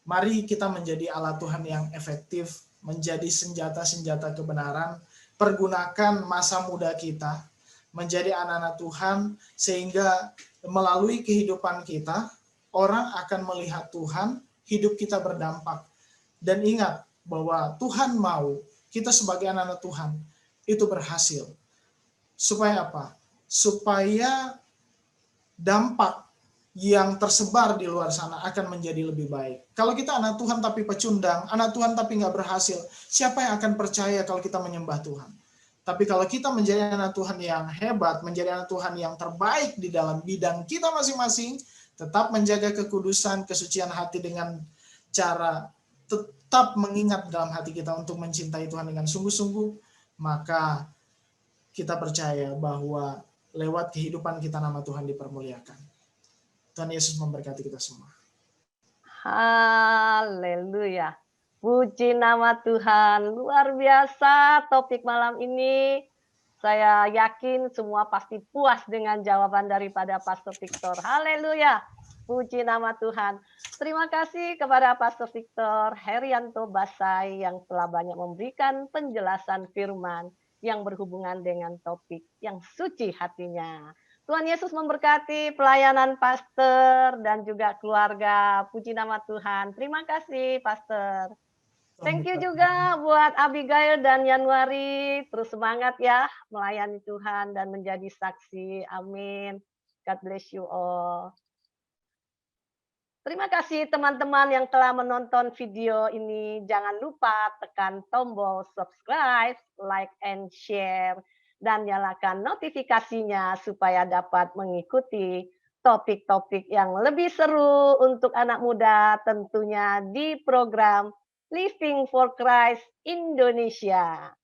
mari kita menjadi alat Tuhan yang efektif, menjadi senjata-senjata kebenaran, pergunakan masa muda kita, menjadi anak-anak Tuhan, sehingga melalui kehidupan kita, orang akan melihat Tuhan, hidup kita berdampak. Dan ingat bahwa Tuhan mau kita sebagai anak-anak Tuhan itu berhasil. Supaya apa? Supaya dampak yang tersebar di luar sana akan menjadi lebih baik. Kalau kita anak Tuhan tapi pecundang, anak Tuhan tapi nggak berhasil, siapa yang akan percaya kalau kita menyembah Tuhan? Tapi kalau kita menjadi anak Tuhan yang hebat, menjadi anak Tuhan yang terbaik di dalam bidang kita masing-masing, tetap menjaga kekudusan, kesucian hati dengan cara tetap mengingat dalam hati kita untuk mencintai Tuhan dengan sungguh-sungguh, maka kita percaya bahwa lewat kehidupan kita nama Tuhan dipermuliakan. Tuhan Yesus memberkati kita semua. Haleluya. Puji nama Tuhan. Luar biasa topik malam ini. Saya yakin semua pasti puas dengan jawaban daripada Pastor Victor. Haleluya. Puji nama Tuhan. Terima kasih kepada Pastor Victor Herianto Basai yang telah banyak memberikan penjelasan firman yang berhubungan dengan topik yang suci hatinya. Tuhan Yesus memberkati pelayanan pastor dan juga keluarga. Puji nama Tuhan. Terima kasih, Pastor. Thank you juga buat Abigail dan Januari. Terus semangat ya melayani Tuhan dan menjadi saksi. Amin. God bless you all. Terima kasih teman-teman yang telah menonton video ini. Jangan lupa tekan tombol subscribe, like, and share. Dan nyalakan notifikasinya supaya dapat mengikuti topik-topik yang lebih seru untuk anak muda tentunya di program Living for Christ Indonesia.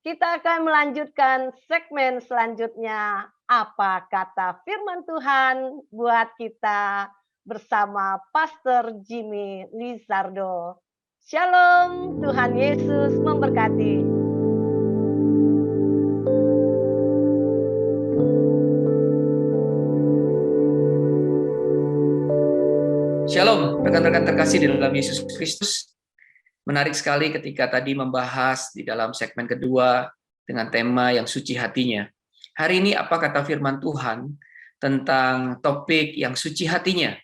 Kita akan melanjutkan segmen selanjutnya. Apa kata firman Tuhan buat kita bersama Pastor Jimmy Lizardo. Shalom, Tuhan Yesus memberkati. Shalom, rekan-rekan terkasih di dalam Yesus Kristus. Menarik sekali ketika tadi membahas di dalam segmen kedua dengan tema yang suci hatinya. Hari ini apa kata firman Tuhan tentang topik yang suci hatinya?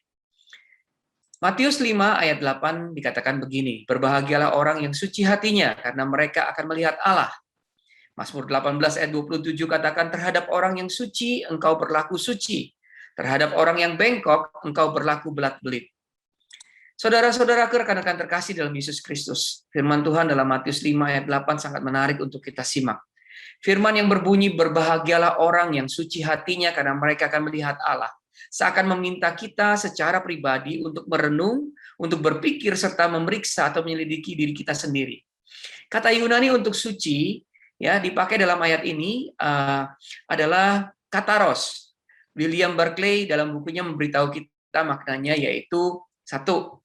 Matius 5 ayat 8 dikatakan begini, berbahagialah orang yang suci hatinya karena mereka akan melihat Allah. Mazmur 18 ayat 27 katakan terhadap orang yang suci engkau berlaku suci. Terhadap orang yang bengkok engkau berlaku belat-belit. Saudara-saudara, rekan-rekan terkasih dalam Yesus Kristus, firman Tuhan dalam Matius 5 ayat 8 sangat menarik untuk kita simak. Firman yang berbunyi, berbahagialah orang yang suci hatinya karena mereka akan melihat Allah. Seakan meminta kita secara pribadi untuk merenung, untuk berpikir serta memeriksa atau menyelidiki diri kita sendiri. Kata Yunani untuk suci ya dipakai dalam ayat ini adalah kataros. William Barclay dalam bukunya memberitahu kita maknanya yaitu satu,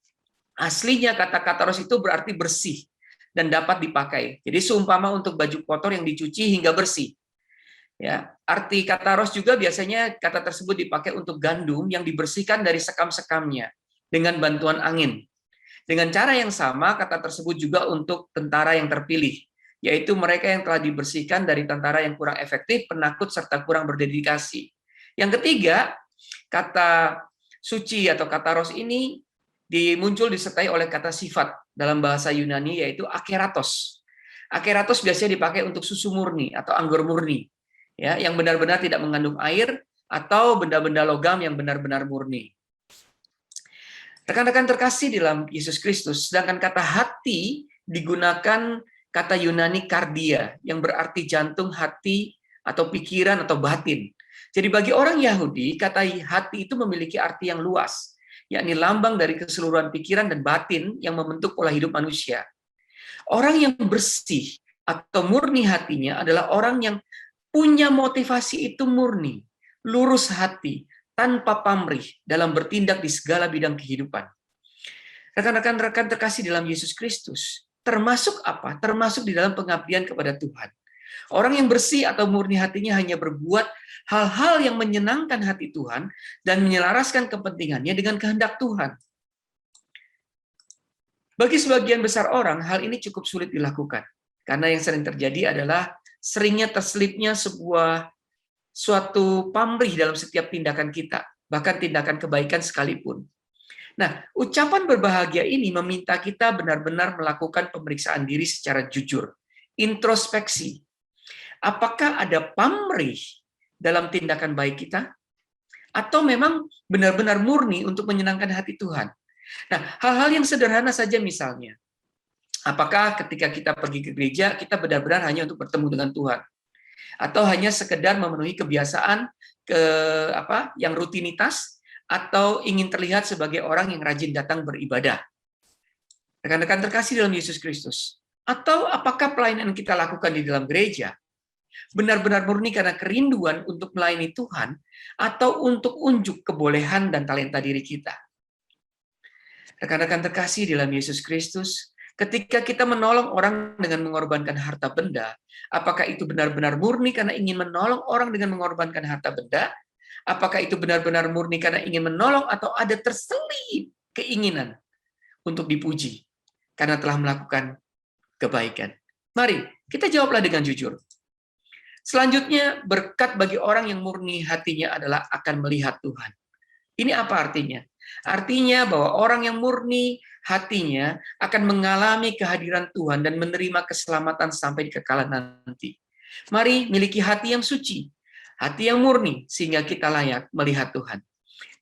aslinya kata kataros itu berarti bersih dan dapat dipakai. Jadi seumpama untuk baju kotor yang dicuci hingga bersih. Ya, arti kataros juga biasanya kata tersebut dipakai untuk gandum yang dibersihkan dari sekam-sekamnya dengan bantuan angin. Dengan cara yang sama kata tersebut juga untuk tentara yang terpilih, yaitu mereka yang telah dibersihkan dari tentara yang kurang efektif, penakut serta kurang berdedikasi. Yang ketiga, Kata suci atau kataros ini muncul disertai oleh kata sifat dalam bahasa Yunani, yaitu akeratos. Akeratos biasanya dipakai untuk susu murni atau anggur murni, ya, yang benar-benar tidak mengandung air, atau benda-benda logam yang benar-benar murni. Rekan-rekan terkasih dalam Yesus Kristus, sedangkan kata hati digunakan kata Yunani kardia, yang berarti jantung, hati, atau pikiran, atau batin. Jadi bagi orang Yahudi, kata hati itu memiliki arti yang luas, yakni lambang dari keseluruhan pikiran dan batin yang membentuk pola hidup manusia. Orang yang bersih atau murni hatinya adalah orang yang punya motivasi itu murni, lurus hati, tanpa pamrih dalam bertindak di segala bidang kehidupan. Rekan-rekan terkasih dalam Yesus Kristus, termasuk apa? Termasuk di dalam pengabdian kepada Tuhan. Orang yang bersih atau murni hatinya hanya berbuat hal-hal yang menyenangkan hati Tuhan dan menyelaraskan kepentingannya dengan kehendak Tuhan. Bagi sebagian besar orang, hal ini cukup sulit dilakukan. Karena yang sering terjadi adalah seringnya terselipnya suatu pamrih dalam setiap tindakan kita, bahkan tindakan kebaikan sekalipun. Nah, ucapan berbahagia ini meminta kita benar-benar melakukan pemeriksaan diri secara jujur, introspeksi. Apakah ada pamrih dalam tindakan baik kita? Atau memang benar-benar murni untuk menyenangkan hati Tuhan? Nah, hal-hal yang sederhana saja misalnya. Apakah ketika kita pergi ke gereja, kita benar-benar hanya untuk bertemu dengan Tuhan? Atau hanya sekedar memenuhi kebiasaan yang rutinitas, atau ingin terlihat sebagai orang yang rajin datang beribadah? Rekan-rekan terkasih dalam Yesus Kristus. Atau apakah pelayanan kita lakukan di dalam gereja benar-benar murni karena kerinduan untuk melayani Tuhan, atau untuk unjuk kebolehan dan talenta diri kita? Rekan-rekan terkasih dalam Yesus Kristus, ketika kita menolong orang dengan mengorbankan harta benda, apakah itu benar-benar murni karena ingin menolong orang dengan mengorbankan harta benda? Apakah itu benar-benar murni karena ingin menolong, atau ada terselip keinginan untuk dipuji karena telah melakukan kebaikan? Mari, kita jawablah dengan jujur. Selanjutnya, berkat bagi orang yang murni hatinya adalah akan melihat Tuhan. Ini apa artinya? Artinya bahwa orang yang murni hatinya akan mengalami kehadiran Tuhan dan menerima keselamatan sampai di kekal nanti. Mari miliki hati yang suci, hati yang murni, sehingga kita layak melihat Tuhan.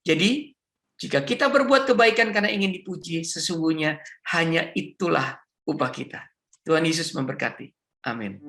Jadi, jika kita berbuat kebaikan karena ingin dipuji, sesungguhnya hanya itulah upah kita. Tuhan Yesus memberkati. Amin.